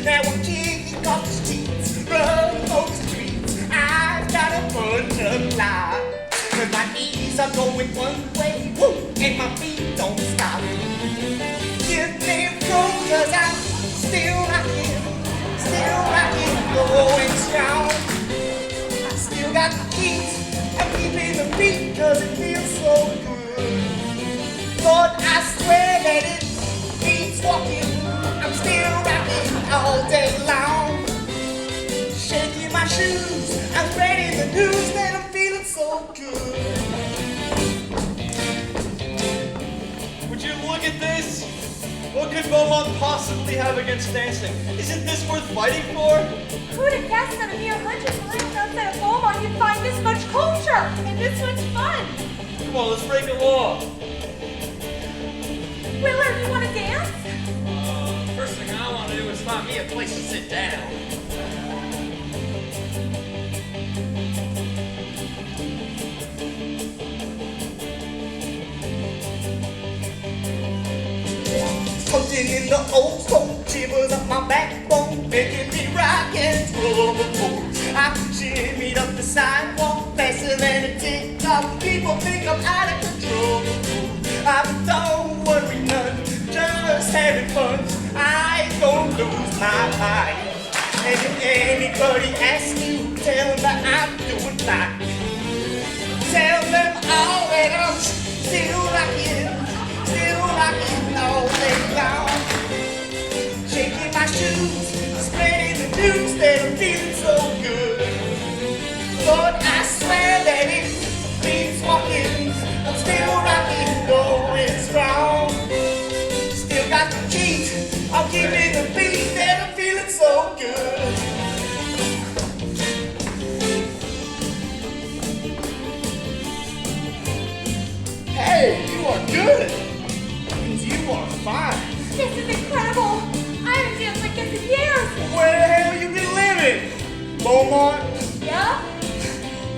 Now I'm kicking off the streets, running for the streets. I've got a bunch of lies. Cause my knees are going one way, woo, and my feet don't stop. Give me room, cause I'm still rocking, going strong. I still got the keys, I'm keeping the beat, cause it feels so good. Lord, I swear that it keeps walking, I'm still rocking all day long. Shaking my shoes, I'm spreading the news that I'm feeling so good. Would you look at this? What could Beaumont possibly have against dancing? Isn't this worth fighting for? Who'd have guessed that a mere 100 miles outside of Beaumont you'd find this much culture and this much fun? Come on, let's break a law. Willard, you want to dance? First thing I want to do is find me a place to sit down. Something in the old coat shivers up my backbone, making me rock and roll. I shimmied up the sidewalk faster than a tick-tock. People think I'm out of control. I don't worry none, just having fun. I don't lose my mind. And if anybody asks you, tell them that I'm doing fine. Tell them all that I'm still rocking all day long. shoes, spreading the news that I'm feeling so good. Lord, I swear that it means walking. I'm still rocking, going strong. Still got the key, I'll give me the beat that I'm feeling so good. Hey, you are good. You are fine. This is incredible. I haven't danced like this in years. Where the hell you been living? Beaumont? Yeah?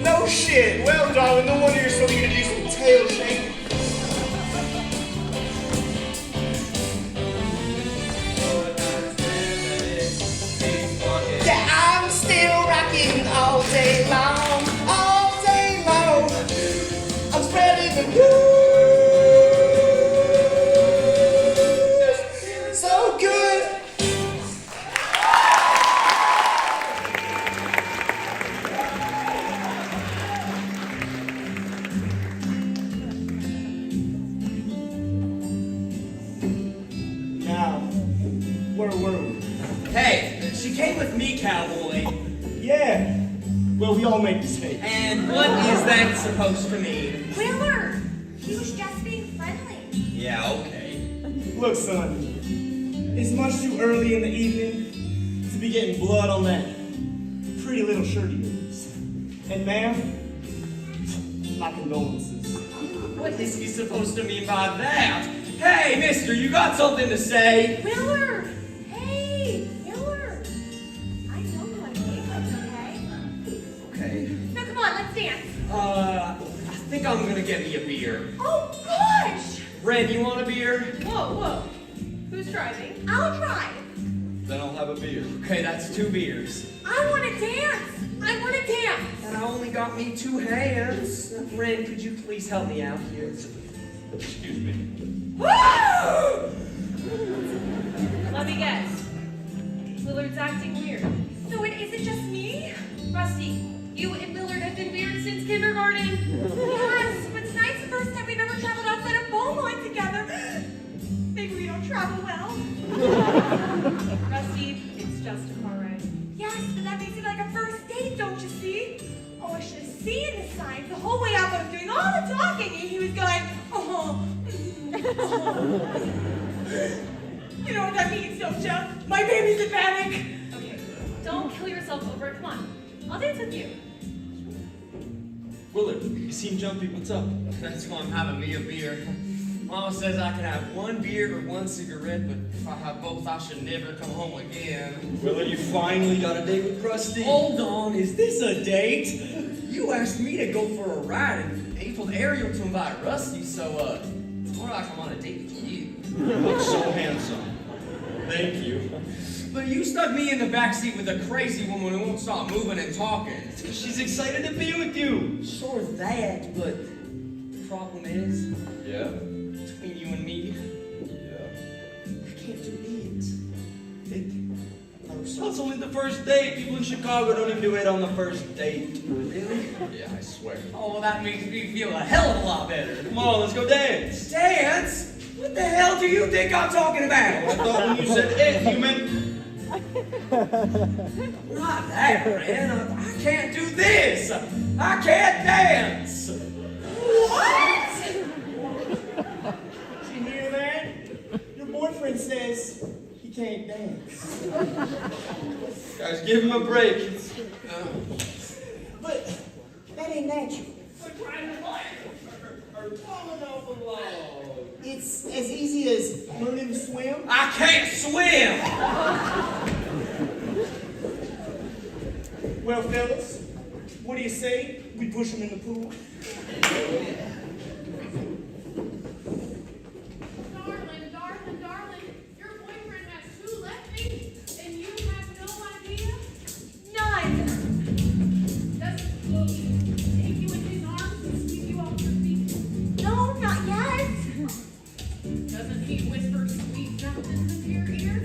No shit. Well, darling, no wonder you're so eager to do some tail shaking. Yeah, I'm still rocking all day long. All day long. I'm spreading the news. So good. Now, where were we? Hey, she came with me, cowboy. Yeah. Well, we all make mistakes. And what is that supposed to mean? Willard! He was just being friendly. Yeah, okay. Look, son, it's much too early in the evening to be getting blood on that pretty little shirt of yours. And ma'am, my condolences. What is he supposed to mean by that? Hey, mister, you got something to say? Willard! Hey! Willard! I know you like favorites, okay? Okay. Now come on, let's dance. I think I'm gonna get me a beer. Oh gosh! Ren, you want a beer? Whoa, whoa. Who's driving? I'll try. Then I'll have a beer. Okay, that's 2 beers. I want to dance. I want to dance. And I only got me 2 hands. Ren, could you please help me out here? Excuse me. Let me guess. Willard's acting weird. So it isn't just me? Rusty, you and Willard have been weird since kindergarten. Yes, but tonight's the first time we've ever traveled outside of Beaumont together. Maybe we don't travel well. Rusty, it's just a car ride. Yes, but that makes it like a first date, don't you see? Oh, I should have seen the signs. The whole way up I was doing all the talking and he was going, oh. You know what that means, don't you? My baby's in panic. Okay, don't kill yourself over it. Come on, I'll dance with you. Willard, you seem jumpy. What's up? That's why I'm having me a beer. Mama says I can have 1 beer or 1 cigarette, but if I have both, I should never come home again. Willard, you finally got a date with Rusty. Hold on, is this a date? You asked me to go for a ride, and you told Ariel to invite Rusty, so, it's more like I'm on a date with you. You look so handsome. Thank you. But you stuck me in the backseat with a crazy woman who won't stop moving and talking. She's excited to be with you. Sure that, but the problem is, Yeah? between you and me, Yeah. I can't do it. That's only the first date. People in Chicago don't even do it on the first date. Really? Yeah, I swear. Oh, well, that makes me feel a hell of a lot better. Come on, let's go dance. Dance? What the hell do you think I'm talking about? I thought when you said it, you meant... Not that, Ren. I can't do this. I can't dance. What? Did you hear that? Your boyfriend says he can't dance. Guys, give him a break. But that ain't natural. It's as easy as learning to swim. I can't swim. Well, fellas, what do you say we push him in the pool? Darling, your boyfriend has 2 left feet, and you have no idea? None. Does he take you in his arms and sweep you off your feet? No, not yet. Doesn't he whisper sweet nothings into your ear?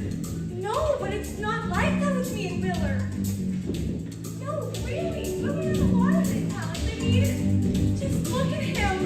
No, but it's not like that with me and Willard. No, really. Willard has a lot of his talents. I mean, just look at him.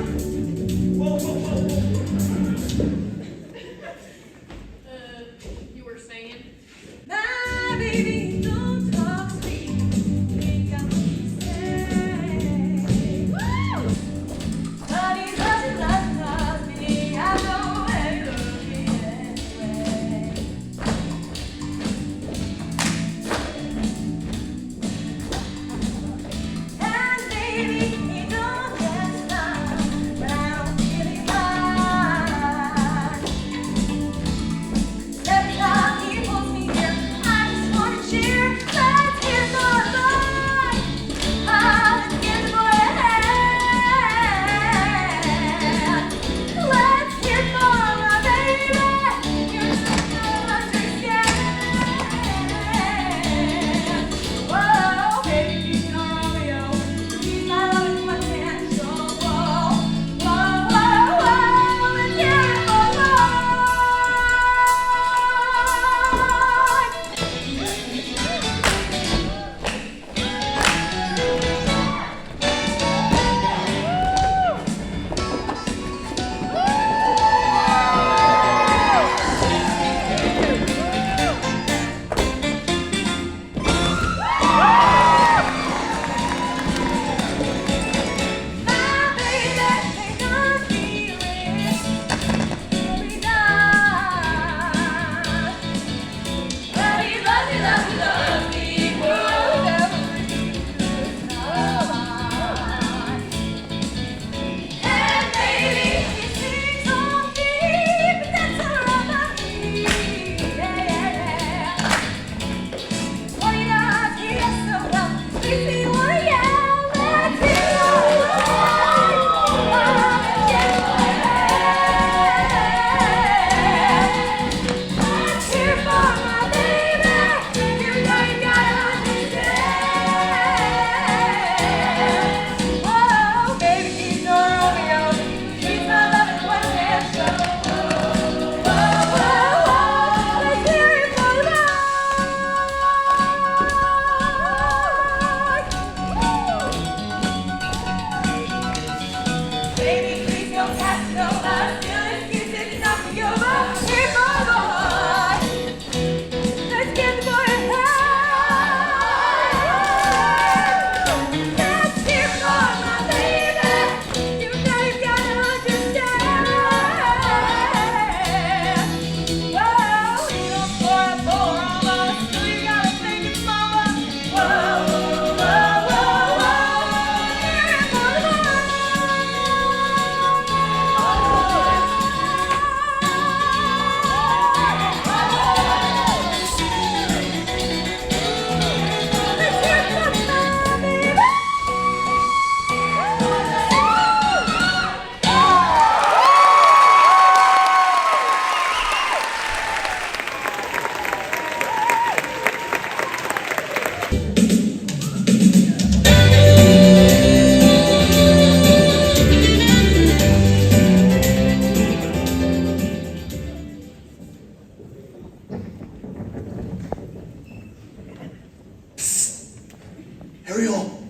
Ariel!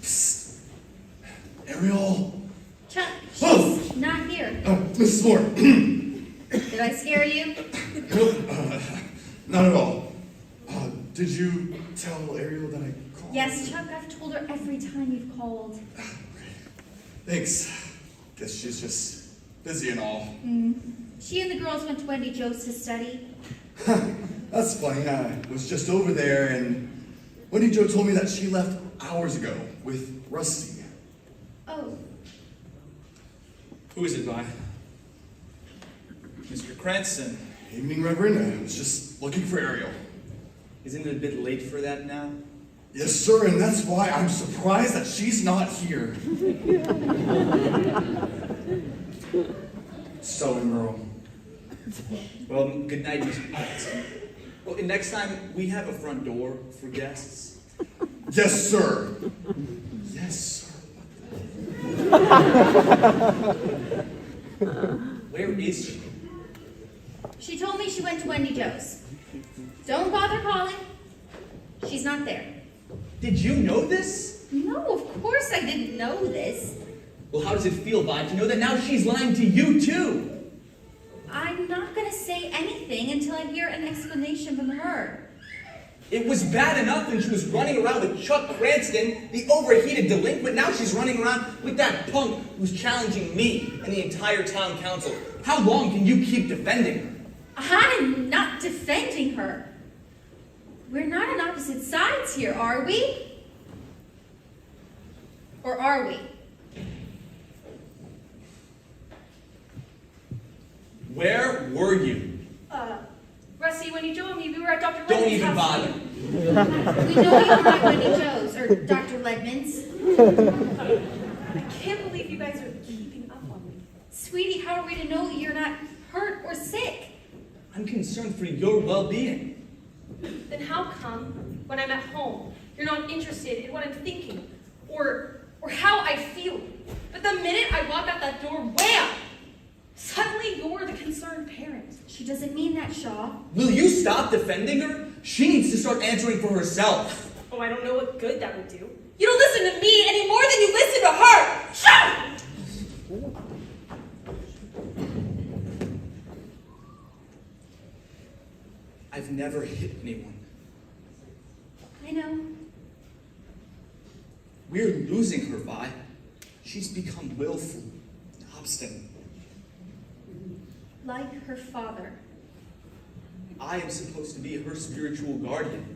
Psst. Ariel! Chuck, she's Oh! not here. Mrs. Moore. Did I scare you? Nope, not at all. Did you tell Ariel that I called? Yes, Chuck, I've told her every time you've called. Thanks. Guess she's just busy and all. She and the girls went to Wendy Joe's to study. That's funny. I was just over there and Wendy Joe told me that she left hours ago with Rusty. Oh, Who is it, Vi? Mr. Cranston. Evening, Reverend. I was just looking for Ariel. Isn't it a bit late for that now? Yes, sir, and that's why I'm surprised that she's not here. Sewing girl. Well, good night, Mr. Cranston. Well, and next time, we have a front door for guests. Yes, sir. Yes, sir. Where is she? she told me she went to Wendy Joe's. Don't bother calling. She's not there. Did you know this? No, of course I didn't know this. Well, how does it feel, Vi, to know that now she's lying to you, too? I'm not going to say anything until I hear an explanation from her. It was bad enough when she was running around with Chuck Cranston, the overheated delinquent. Now she's running around with that punk who's challenging me and the entire town council. How long can you keep defending her? I'm not defending her. We're not on opposite sides here, are we? Or are we? Where were you? Rusty, Wendy Joe and me, we were at Dr. Don't Ledman's even house. bother. We know you were at Wendy Joe's or Dr. Ledman's. I can't believe you guys are keeping up on me. Sweetie, how are we to know that you're not hurt or sick? I'm concerned for your well-being. Then how come, when I'm at home, you're not interested in what I'm thinking or how I feel? But the minute I walk out that door, wham! Suddenly you're the concerned parent. She doesn't mean that, Shaw. Will you stop defending her? She needs to start answering for herself. Oh, I don't know what good that would do. You don't listen to me any more than you listen to her! Shut up! I've never hit anyone. I know. We're losing her, Vi. She's become willful, obstinate. Like her father. I am supposed to be her spiritual guardian.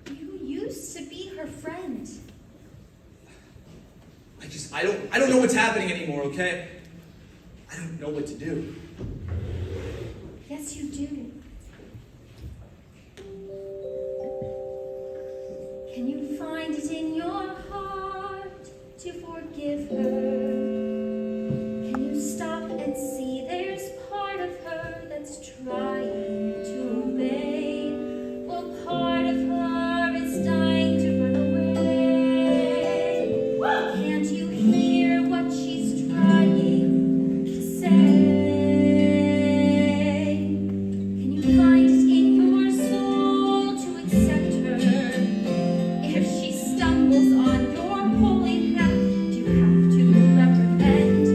You used to be her friend. I don't know what's happening anymore, okay? I don't know what to do. Yes, you do. Can you find it in your heart to forgive her? Can you stop and see there's part of her that's trying to obey, while part of her is dying to run away? Can't you hear what she's trying to say? Can you find it in your soul to accept her? If she stumbles on your holy path, do you have to reprimand?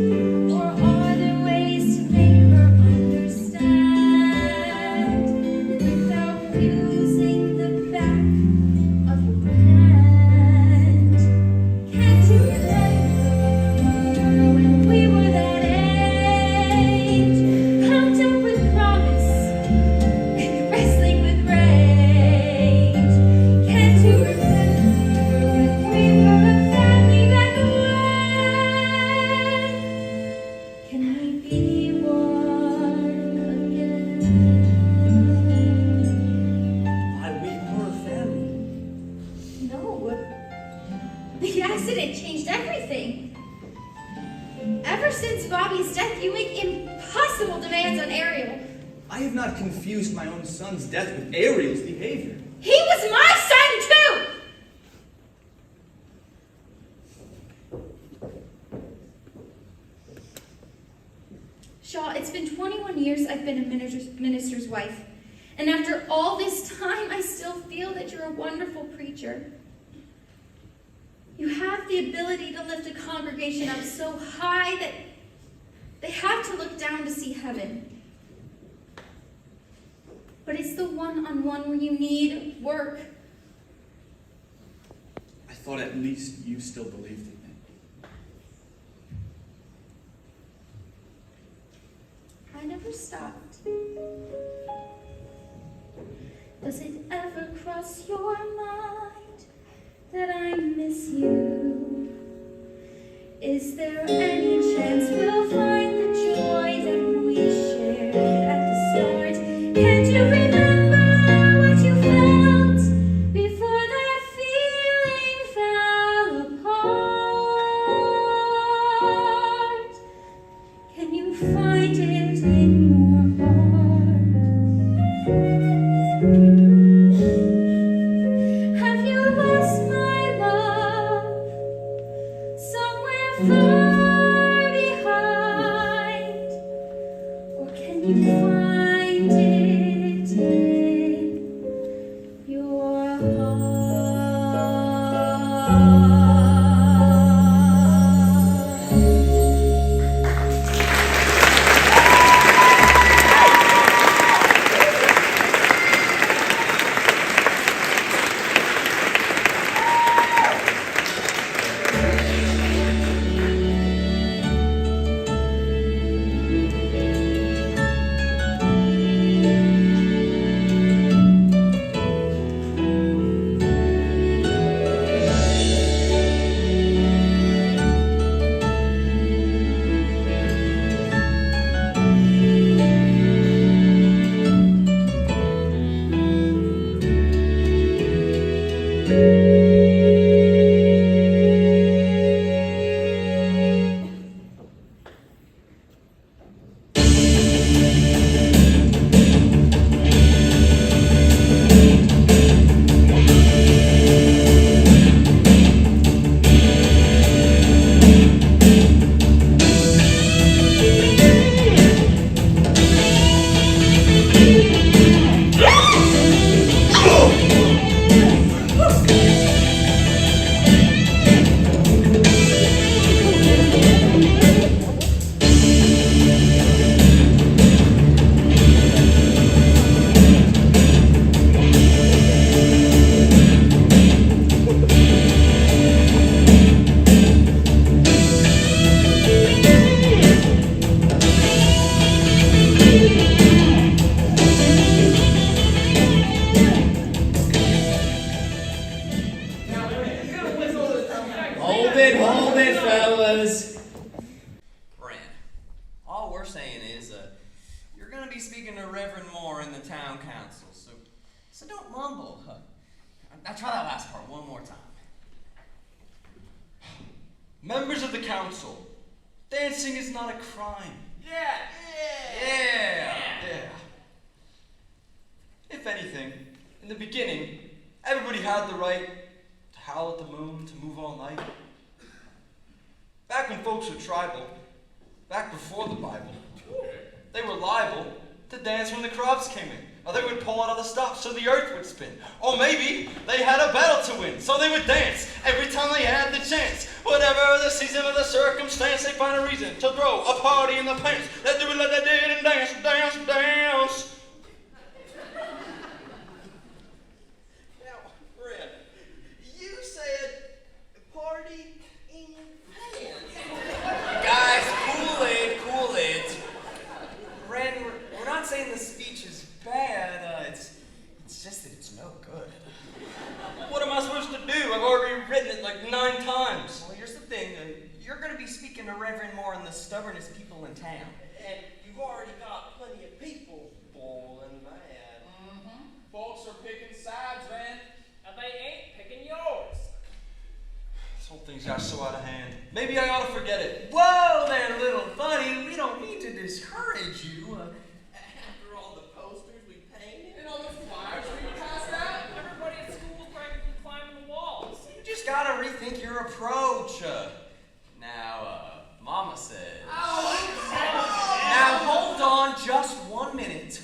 Or are there ways to make her understand without using the back of your hand? Can't you remember when we were that age? Pumped up with promise and wrestling with rage. Can't you remember when we were a family back when? Can we be one again? Why, we are a family. No. The accident changed everything. Ever since Bobbie's death, you make impossible demands on Ariel. I have not confused my own son's death with Ariel's behavior. He was my son, too! Shaw, it's been 21 years I've been a minister's wife. And after all this time, I still feel that you're a wonderful preacher. You have the ability to lift a congregation up so high that they have to look down to see heaven. But it's the one-on-one where you need work. I thought at least you still believed in me. I never stopped. Does it ever cross your mind that I miss you? Is there any chance we'll find the joy that we shared at the start? Can't you remember what you felt before that feeling fell apart? Can you find it in your heart? Have you lost my love somewhere far behind? Or can you find it in your Hold it, fellas. Ren, all we're saying is, you're gonna be speaking to Reverend Moore in the town council, so don't mumble. Now try that last part one more time. Members of the council, dancing is not a crime. Yeah. If anything, in the beginning, everybody had the right to howl at the moon, to move all night. Back when folks were tribal, back before the Bible, they were liable to dance when the crops came in. Or they would pull out of the stops so the earth would spin. Or maybe they had a battle to win, so they would dance every time they had the chance. Whatever the season or the circumstance, they find a reason to throw a party in the pants. They do it like they did and dance, dance, dance. Now, Ren, you said party in pants. Guys, cool it. Ren, we're not saying the speech is bad, it's just that it's no good. What am I supposed to do? I've already written it like 9 times. Well, here's the thing. You're going to be speaking to Reverend Moore and the stubbornest people in town. And you've already got plenty of people bawling mad. Mm-hmm. Folks are picking sides, Ren. And they ain't picking yours. This whole thing's got so out of hand. Maybe I ought to forget it. Whoa there, little buddy. We don't mean to discourage you. After all the posters we painted. And all the flyers we passed out. Everybody at school was practically climbing the walls. You just got to rethink your approach. Now, Mama said. Now, hold on just 1 minute.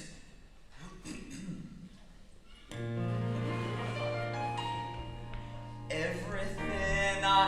Everything I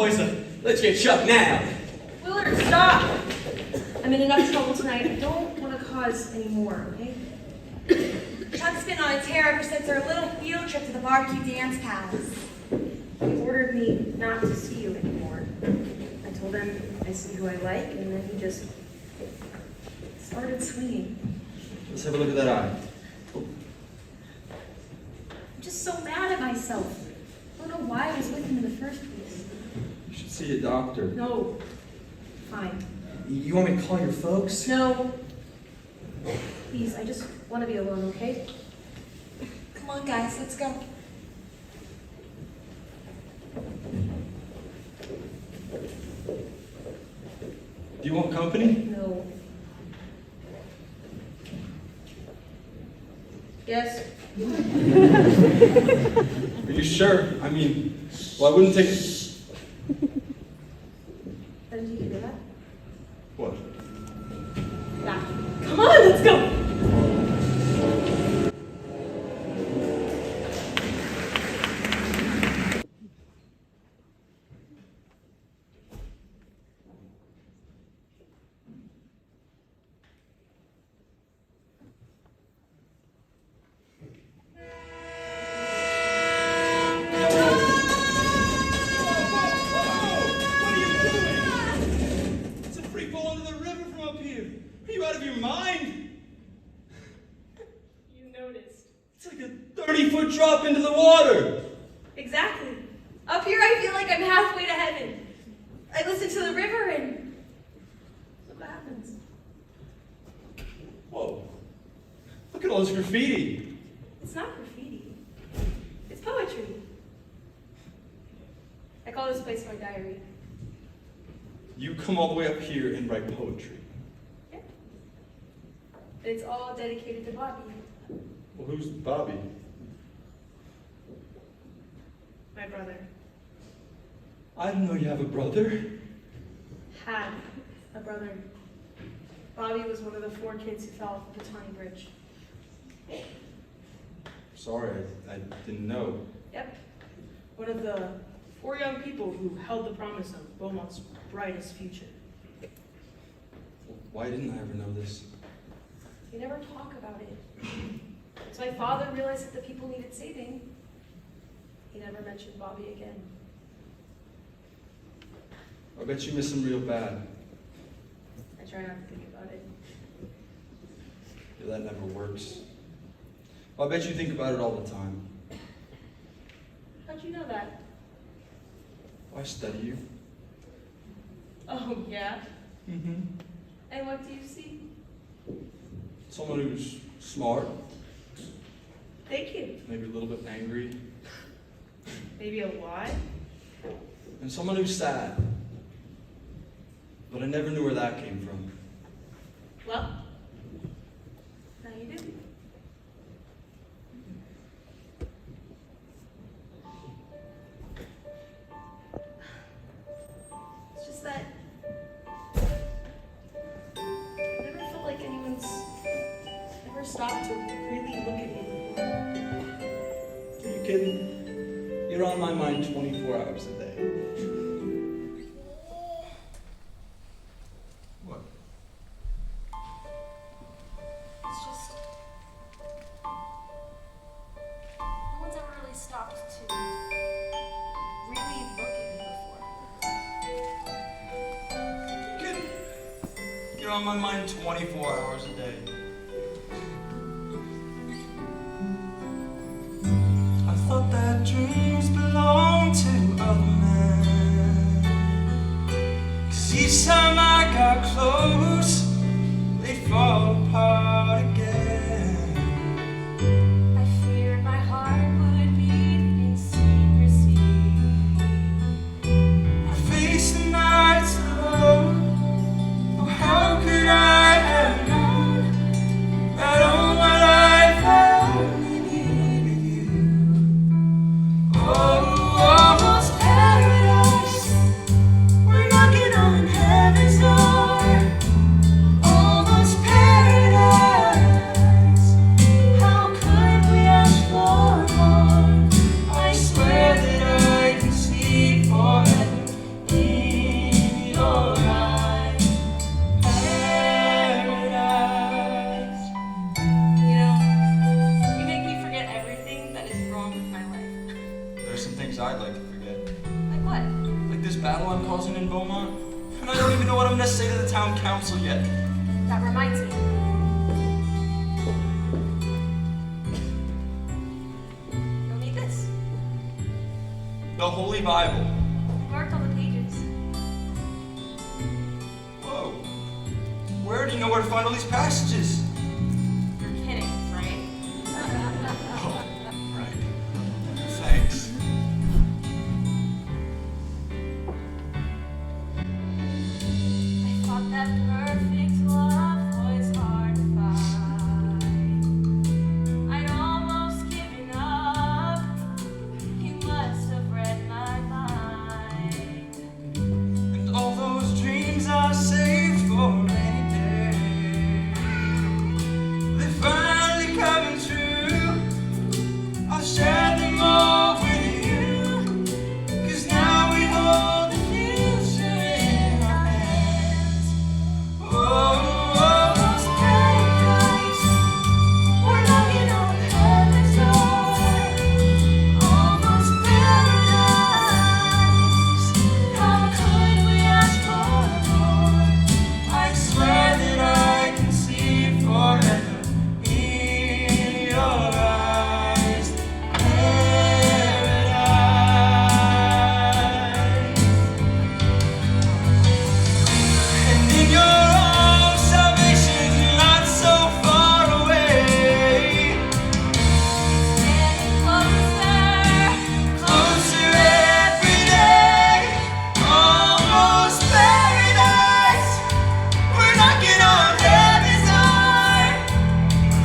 boys, let's get Chuck now. Willard, stop! I'm in enough trouble tonight. I don't want to cause any more, okay? Chuck's been on a tear ever since our little field trip to the barbecue dance palace. He ordered me not to see you anymore. I told him I see who I like, and then he just started swinging. Let's have a look at that eye. I'm just so mad at myself. I don't know why I was with him in the first place. You should see a doctor. No. Fine. You want me to call your folks? No. Please, I just want to be alone, okay? Come on, guys, let's go. Do you want company? No. Yes? Are you sure? I mean, well, I wouldn't take... Then you can do that? What? That. Come on, let's go! Drop into the water. Exactly. Up here I feel like I'm halfway to heaven. I listen to the river and look what happens. Whoa. Look at all this graffiti. It's not graffiti. It's poetry. I call this place my diary. You come all the way up here and write poetry. Yeah. It's all dedicated to Bobbie. Well, who's Bobbie? My brother. I didn't know you have a brother. Had a brother. Bobbie was one of the 4 kids who fell off the Tawny Bridge. Sorry, I didn't know. Yep. One of the 4 young people who held the promise of Beaumont's brightest future. Why didn't I ever know this? We never talk about it. So my father realized that the people needed saving. He never mentioned Bobbie again. I bet you miss him real bad. I try not to think about it. Yeah, that never works. Well, I bet you think about it all the time. How'd you know that? I study you. Oh, yeah? Mm-hmm. And what do you see? Someone who's smart. Thank you. Maybe a little bit angry. Maybe a why? And someone who's sad. But I never knew where that came from. Well, now you do. It's just that I never felt like anyone's ever stopped to really look at me before. Are you kidding? You're on my mind 24 hours a day. What? It's just... no one's ever really stopped to really look at me before. You kidding? You're on my mind 24 hours a day. I thought that dreams belonged to other men. 'Cause each time I got close, they'd fall apart again. I feared my heart would beat in secrecy. I faced the nights alone. Oh, how could I have known that all my life I only needed you? Oh, almost paradise. We're knocking on heaven's door. Beaumont, and I don't even know what I'm gonna say to the town council yet. That reminds me. You'll need this. The Holy Bible. We marked all the pages. Whoa. Where do you know where to find all these passages? You're kidding, right? Oh, right. Thanks. I thought that perfect love was hard to find. I'd almost given up. You must have read my mind. And all those dreams are saved for rainy day. They're finally coming true. I'll share them all with you. 'Cause now we hold the future in our hands. Oh, Almost paradise. We're knocking on heaven's door. Almost paradise. How could we ask for more? I swear that I can see forever in your eyes. Paradise. And in your arms, salvation's not so far away. Getting Closer every day. Almost paradise. We're knocking on heaven's door.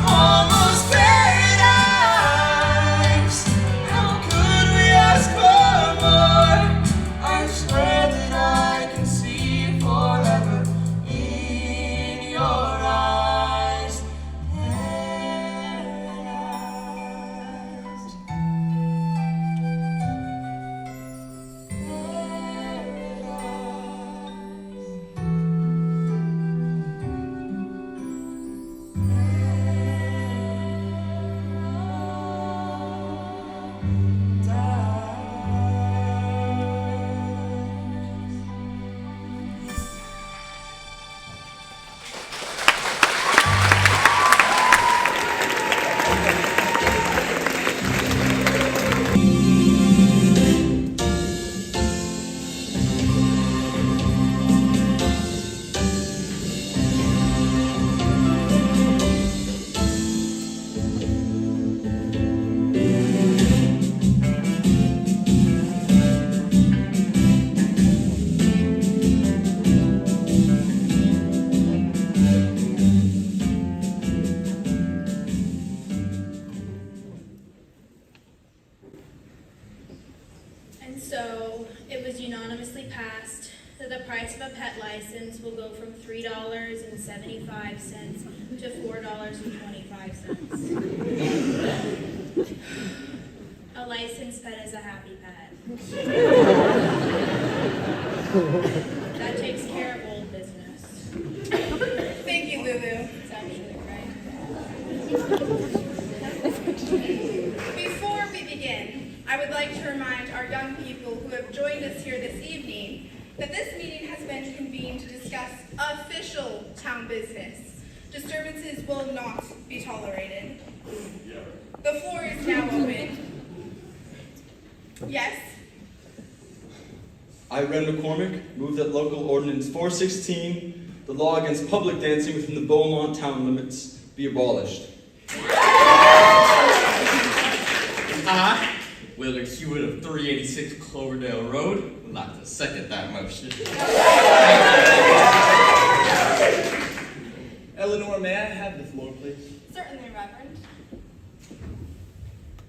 Almost paradise. How could we ask for more? I swear that I can see forever in your eyes. Paradise. And so it was unanimously passed that the price of a pet license will go from $3.75 to $4.25. A licensed pet is a happy pet. That takes care of old business. Thank you, Lulu. It's actually right. Before we begin, I would like to remind our young people who have joined us here this evening that this meeting has been convened to discuss official town business. Disturbances will not be tolerated. The floor is now open. Yes? I, Ren McCormack, move that local ordinance 416, the law against public dancing within the Beaumont town limits, be abolished. I, Willard Hewitt of 386 Cloverdale Road, would like to second that motion. Eleanor, may I have the floor, please? Certainly, Reverend.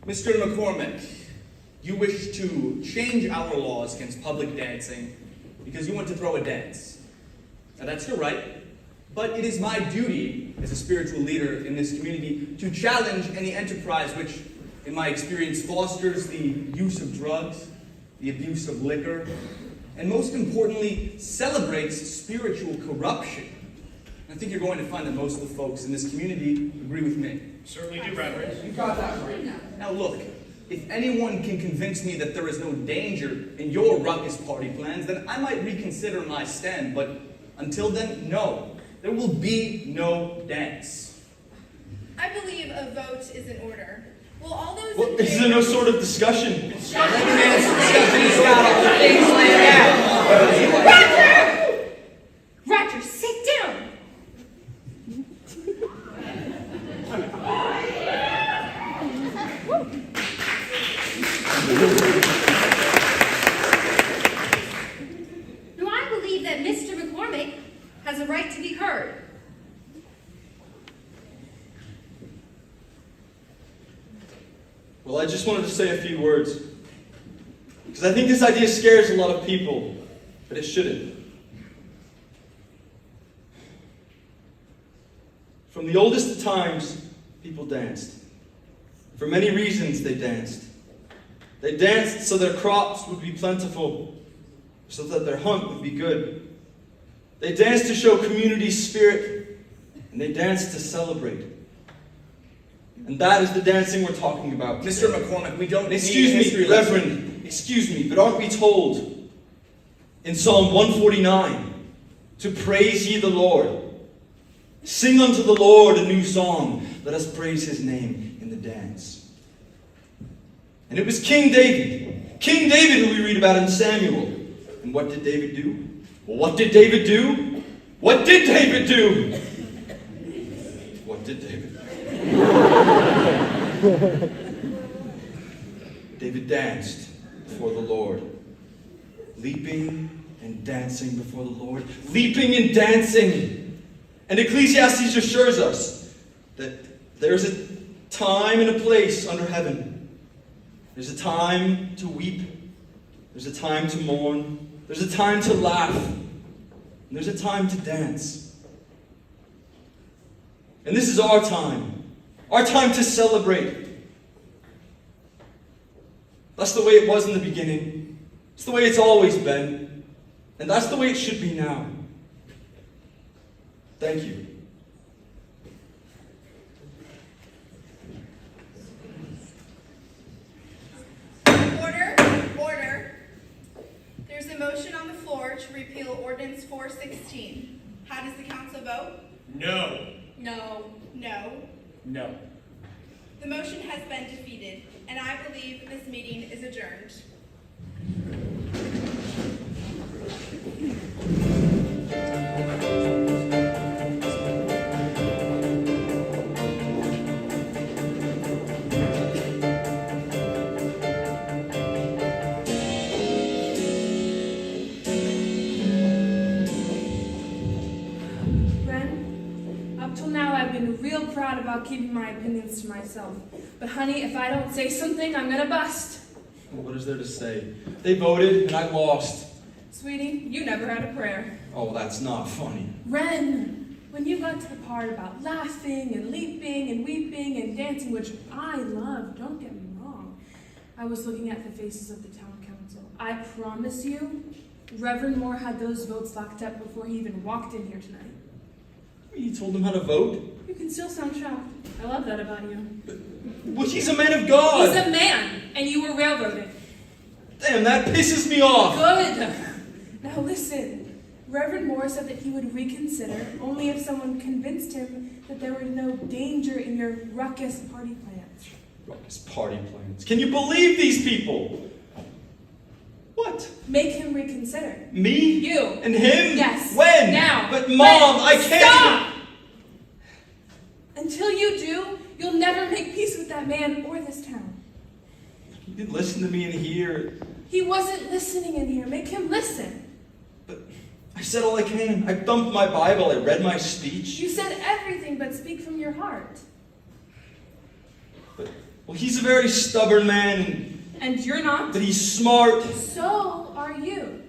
Mr. McCormack, you wish to change our laws against public dancing because you want to throw a dance. Now that's your right, but it is my duty as a spiritual leader in this community to challenge any enterprise which, in my experience, fosters the use of drugs, the abuse of liquor, and most importantly, celebrates spiritual corruption. I think you're going to find that most of the folks in this community agree with me. Certainly do, Reverend. You got that right. Now look, If anyone can convince me that there is no danger in your ruckus party plans, then I might reconsider my stand, but until then, no. There will be no dance. I believe a vote is in order. Will all those Well, in is there no sort of discussion? Roger, sit down. Do I believe that Mr. McCormack has a right to be heard? Well, I just wanted to say a few words. Because I think this idea scares a lot of people, but it shouldn't. From the oldest of times, people danced. For many reasons, they danced. They danced so their crops would be plentiful, so that their hunt would be good. They danced to show community spirit, and they danced to celebrate. And that is the dancing we're talking about. Mr. McCormack, we don't Excuse need me, history lesson. Reverend, excuse me, but aren't we told in Psalm 149 to praise ye the Lord? Sing unto the Lord a new song. Let us praise his name in the dance. And it was King David who we read about in Samuel. And what did David do? Well, what did David do? What did David do? What did David do? David danced before the Lord, leaping and dancing before the Lord, leaping and dancing. And Ecclesiastes assures us that there's a time and a place under heaven. There's a time to weep. There's a time to mourn. There's a time to laugh. And there's a time to dance. And this is our time to celebrate. That's the way it was in the beginning. It's the way it's always been. And that's the way it should be now. Thank you. Order. There's a motion on the floor to repeal Ordinance 416. How does the council vote? No. No. No. The motion has been defeated, and I believe this meeting is adjourned. Real proud about keeping my opinions to myself. But honey, if I don't say something, I'm gonna bust. Well, what is there to say? They voted and I lost. Sweetie, you never had a prayer. Oh, that's not funny. Ren, when you got to the part about laughing and leaping and weeping and dancing, which I love, don't get me wrong, I was looking at the faces of the town council. I promise you, Reverend Moore had those votes locked up before he even walked in here tonight. You told him how to vote? You can still sound shocked. I love that about you. Well, he's a man of God. He's a man, and you were railroaded. Damn, that pisses me off. Good. Now listen. Reverend Moore said that he would reconsider only if someone convinced him that there were no danger in your ruckus party plans. Ruckus party plans. Can you believe these people? What? Make him reconsider. Me? You. And him? Yes. When? Now. But Mom, I can't. Stop! Until you do, you'll never make peace with that man or this town. You didn't listen to me in here. He wasn't listening in here. Make him listen. But I said all I can. I thumped my Bible. I read my speech. You said everything but speak from your heart. But, well, he's a very stubborn man. And you're not? But he's smart. So are you.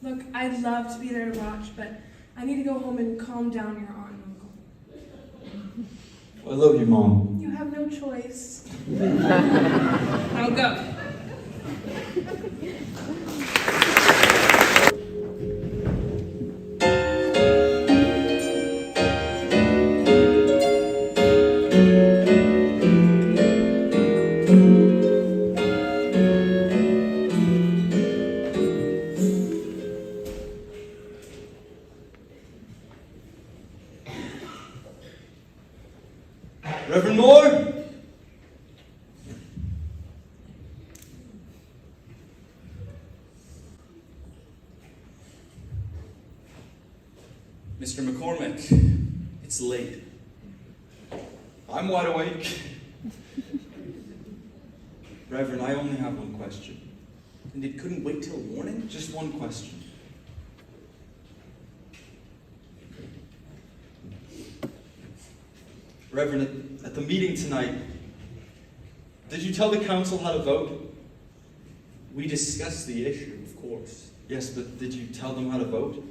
Look, I'd love to be there to watch, but I need to go home and calm down your aunt and uncle. I love you, Mom. You have no choice. I'll go. Reverend Moore? Mr. McCormack, it's late. I'm wide awake. Reverend, I only have one question. And it couldn't wait till morning? Just one question. Reverend, at the meeting tonight, did you tell the council how to vote? We discussed the issue, of course. Yes, but did you tell them how to vote?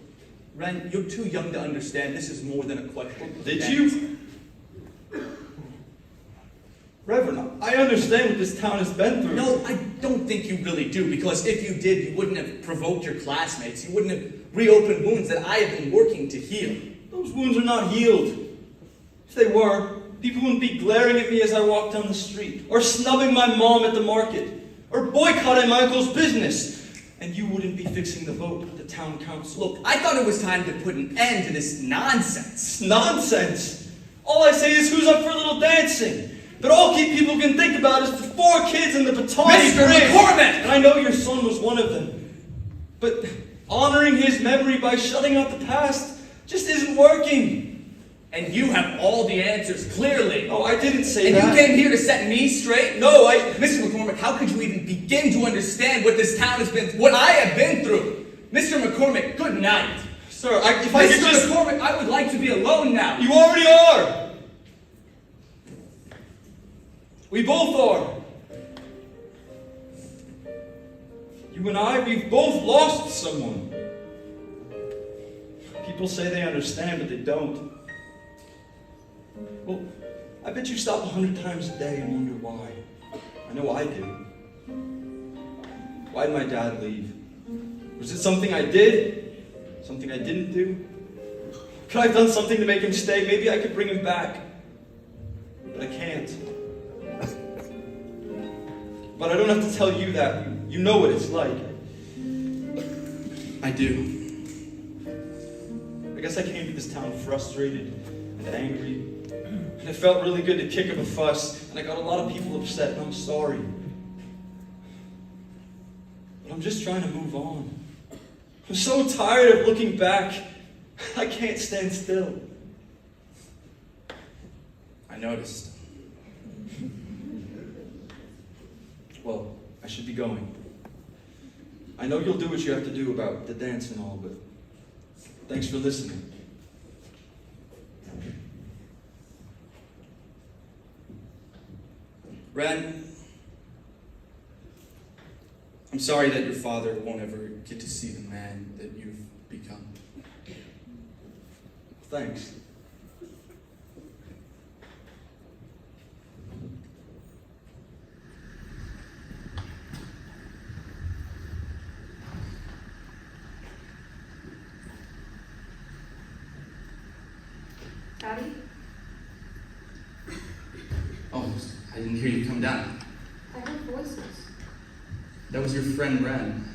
Ren, you're too young to understand. This is more than a question. Did you? Reverend, I understand what this town has been through. No, I don't think you really do, because if you did, you wouldn't have provoked your classmates. You wouldn't have reopened wounds that I have been working to heal. Those wounds are not healed. If they were, people wouldn't be glaring at me as I walked down the street, or snubbing my mom at the market, or boycotting my uncle's business. And you wouldn't be fixing the vote at the town council. Look, I thought it was time to put an end to this nonsense. Nonsense? All I say is who's up for a little dancing. But all people can think about is the 4 kids in the Batani Mr. McCormack! And I know your son was one of them. But honoring his memory by shutting out the past just isn't working. And you have all the answers, clearly. Oh, I didn't say and that. And you came here to set me straight? No, Mr. McCormack, how could you even begin to understand what this town has been, what I have been through? Mr. McCormack, good night. Sir, if I could just... Mr. McCormack, I would like to be alone now. You already are. We both are. You and I, we've both lost someone. People say they understand, but they don't. Well, I bet you stop 100 times a day and wonder why. I know I do. Why did my dad leave? Was it something I did? Something I didn't do? Could I have done something to make him stay? Maybe I could bring him back. But I can't. But I don't have to tell you that. You know what it's like. I do. I guess I came to this town frustrated and angry. And it felt really good to kick up a fuss. And I got a lot of people upset, and I'm sorry. But I'm just trying to move on. I'm so tired of looking back. I can't stand still. I noticed. Well, I should be going. I know you'll do what you have to do about the dance and all, but thanks for listening. Ren, I'm sorry that your father won't ever get to see the man that you've become. Thanks. Daddy? Oh, I didn't hear you come down. I heard voices. That was your friend Ren.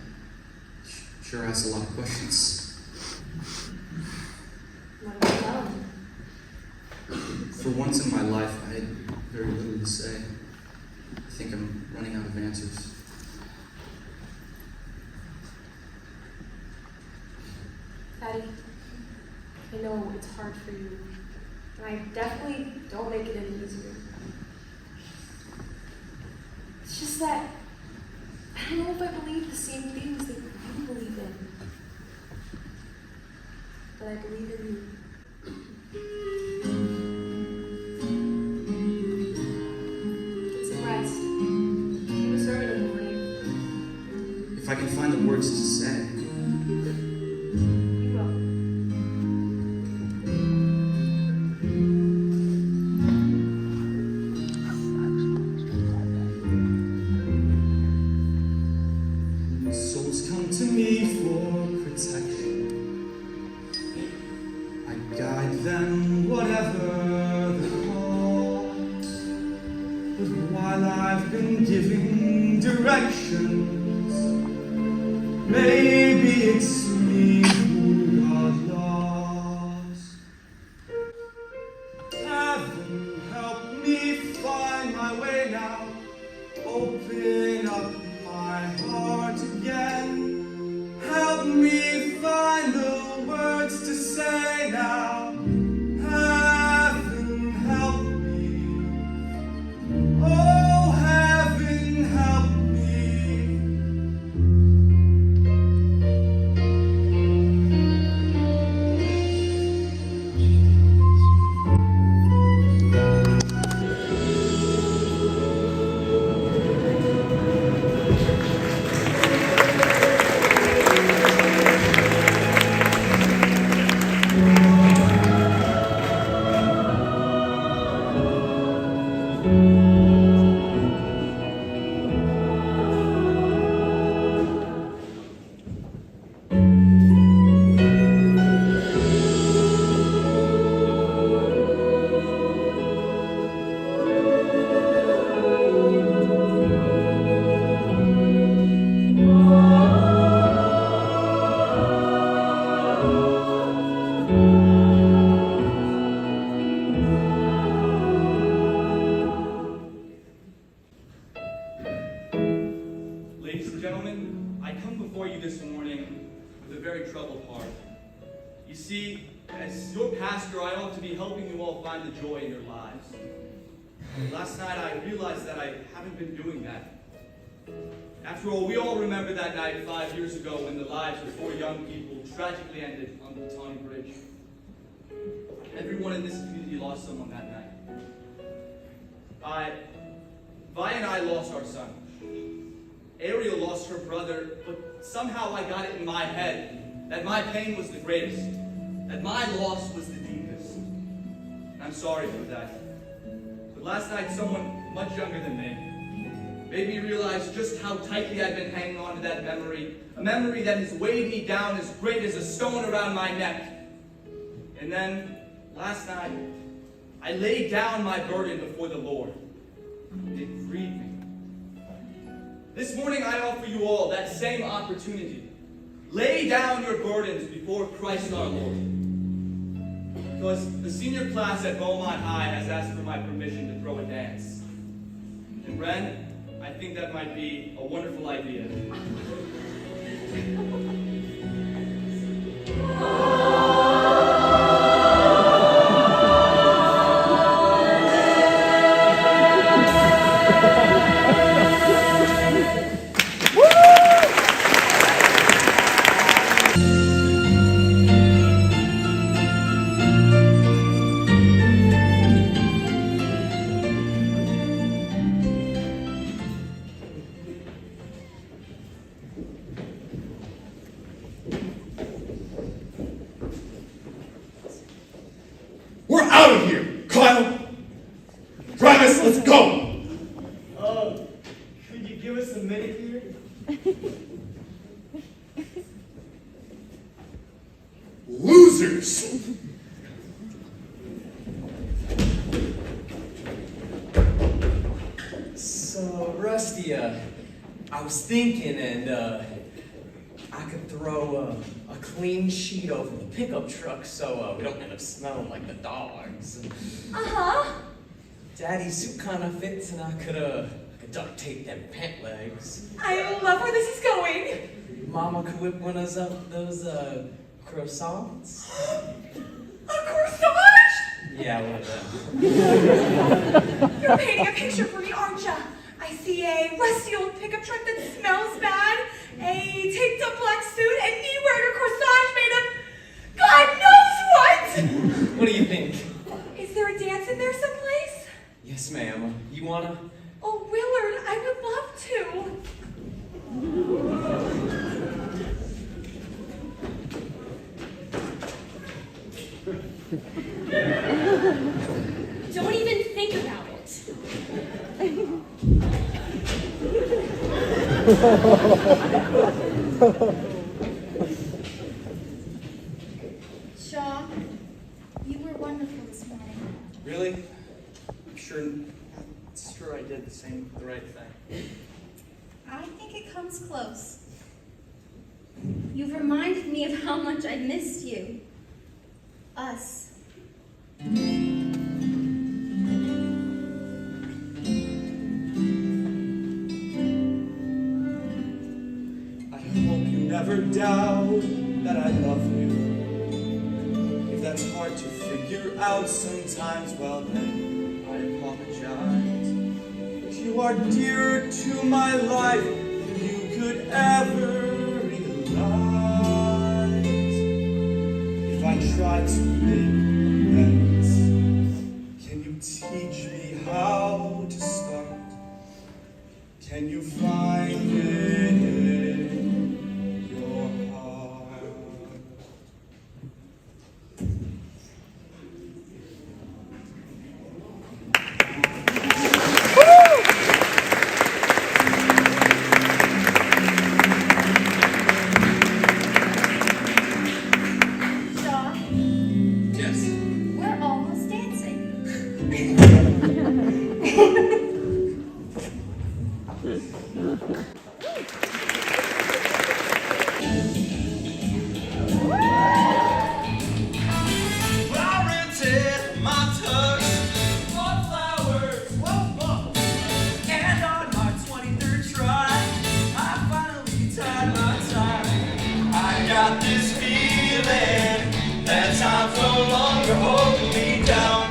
Sure asked a lot of questions. What about that? For once in my life, I had very little to say. I think I'm running out of answers. Daddy, I know it's hard for you, and I definitely don't make it any easier. It's just that I don't know if I believe the same things that you believe in, but I believe in you. Get some rest. You was early in the morning. If I can find the words to say. Help me open up my heart again. Help me find the words to say now. Heaven help me. Oh, heaven help me. Ladies and gentlemen, I come before you this morning with a very troubled heart. You see, as your pastor, I ought to be helping you all find the joy in your lives. Last night I realized that I haven't been doing that. After all, we all remember that night 5 years ago when the lives of 4 young people tragically ended on the Tawny Bridge. Everyone in this community lost someone that night. Vi and I lost our son. Ariel lost her brother, but somehow I got it in my head that my pain was the greatest, that my loss was the deepest. And I'm sorry for that. But last night, someone much younger than me made me realize just how tightly I've been hanging on to that memory, a memory that has weighed me down as great as a stone around my neck. And then, last night, I laid down my burden before the Lord. It freed me. This morning I offer you all that same opportunity. Lay down your burdens before Christ our Lord. Because the senior class at Bomont High has asked for my permission to throw a dance. And Ren, I think that might be a wonderful idea. We're out of here, Kyle. Travis, let's go. Could you give us a minute here? Losers. So, Rusty, I was thinking, and I could throw a clean sheet over the pickup truck so we don't end up smelling like the dogs. Uh-huh. Daddy's suit kind of fits, and I could duct tape them pant legs. I love where this is going. Mama could whip one of those croissants. A corsage? Yeah, one of them. You're painting a picture for me, aren't ya? I see a rusty old pickup truck that smells bad, a taped up black suit, and me wearing a corsage made of God knows what! What do you think? Is there a dance in there someplace? Yes, ma'am. You wanna? Oh, Willard, I would love to. Don't even think about it. Shaw, you were wonderful this morning. Really? I'm sure I did the right thing. I think it comes close. You've reminded me of how much I missed you. Us. never doubt that I love you. If that's hard to figure out sometimes, well then, I apologize. But you are dearer to my life than you could ever realize. If I try to make amends, can you teach me how to start? Can you find it in your heart? Shaw, Yes. we're almost dancing. I rented my tux, more flowers, more books, and on my 23rd try, I finally tied my tie. I got this feeling that time's no longer holding me down.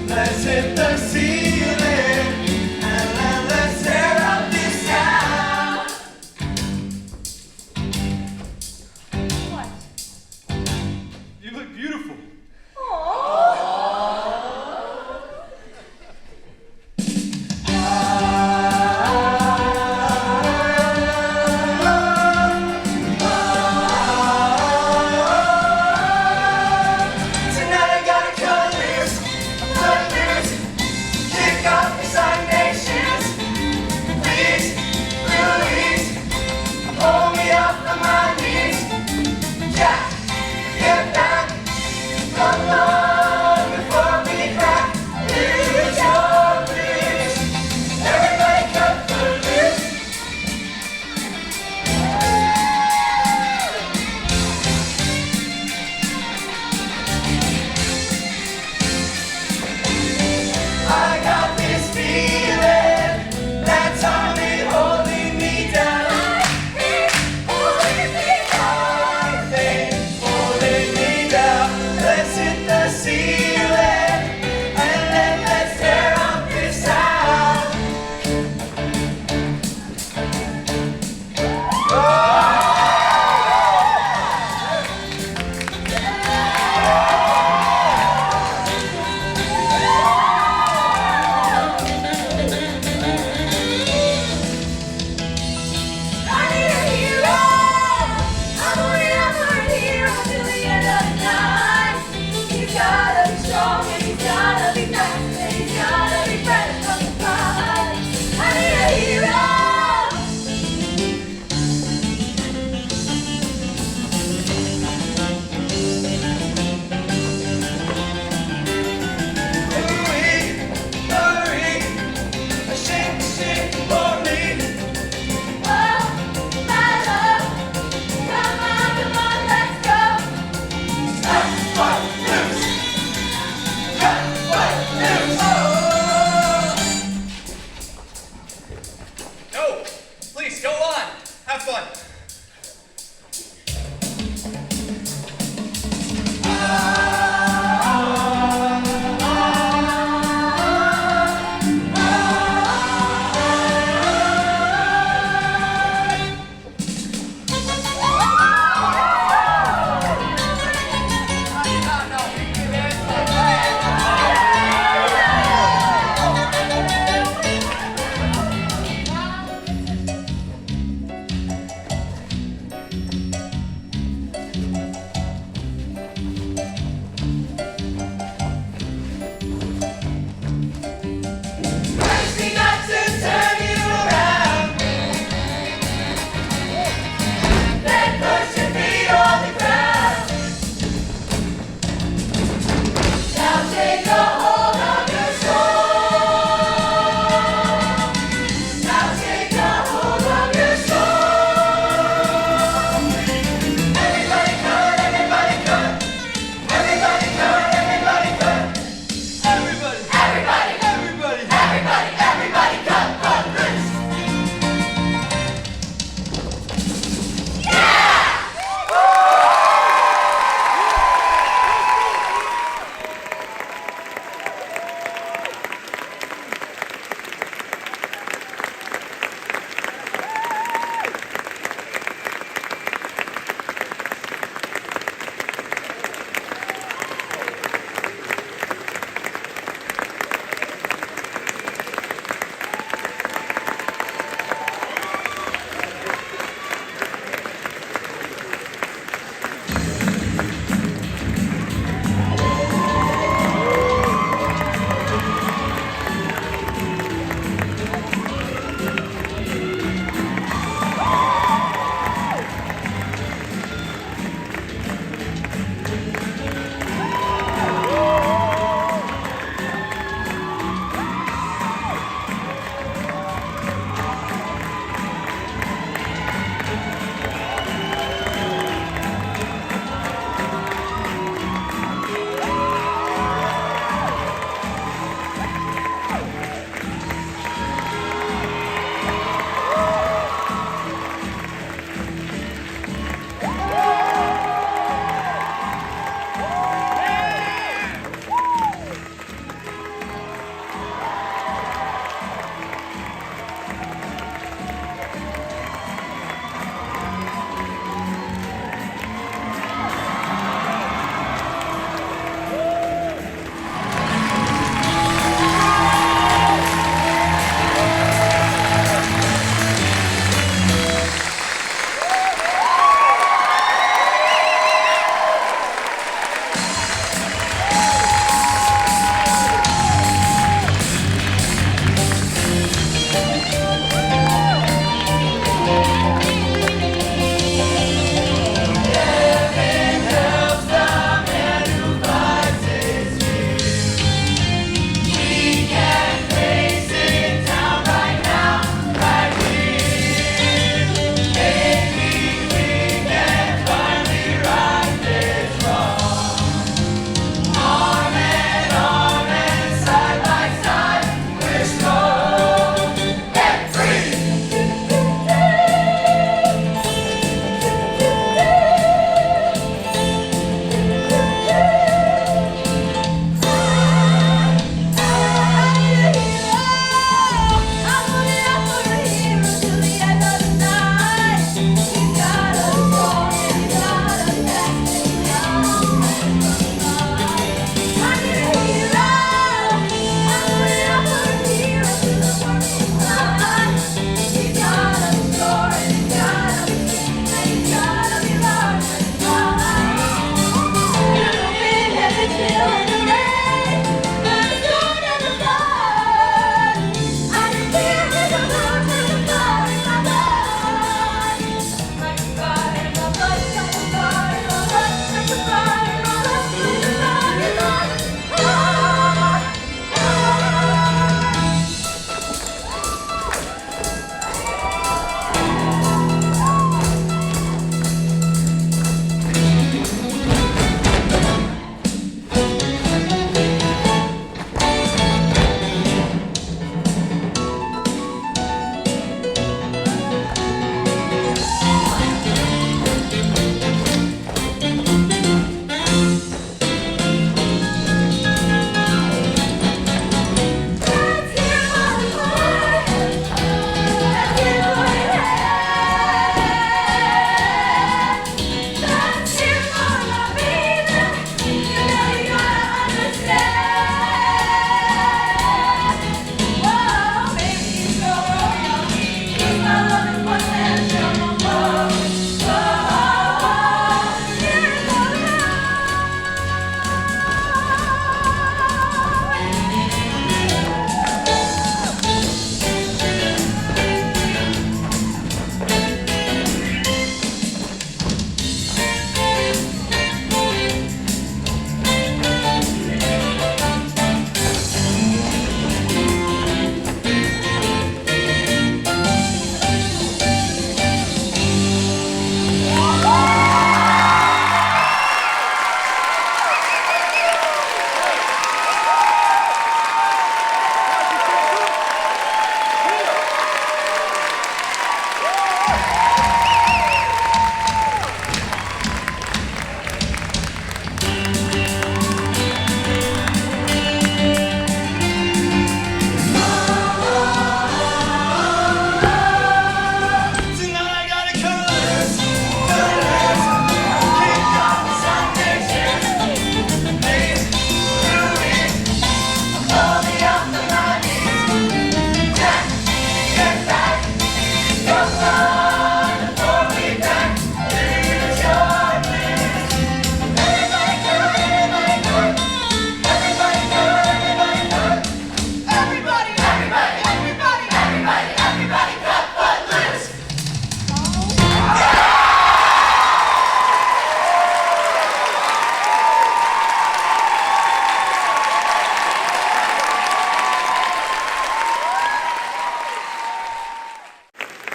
Let's hit the sea.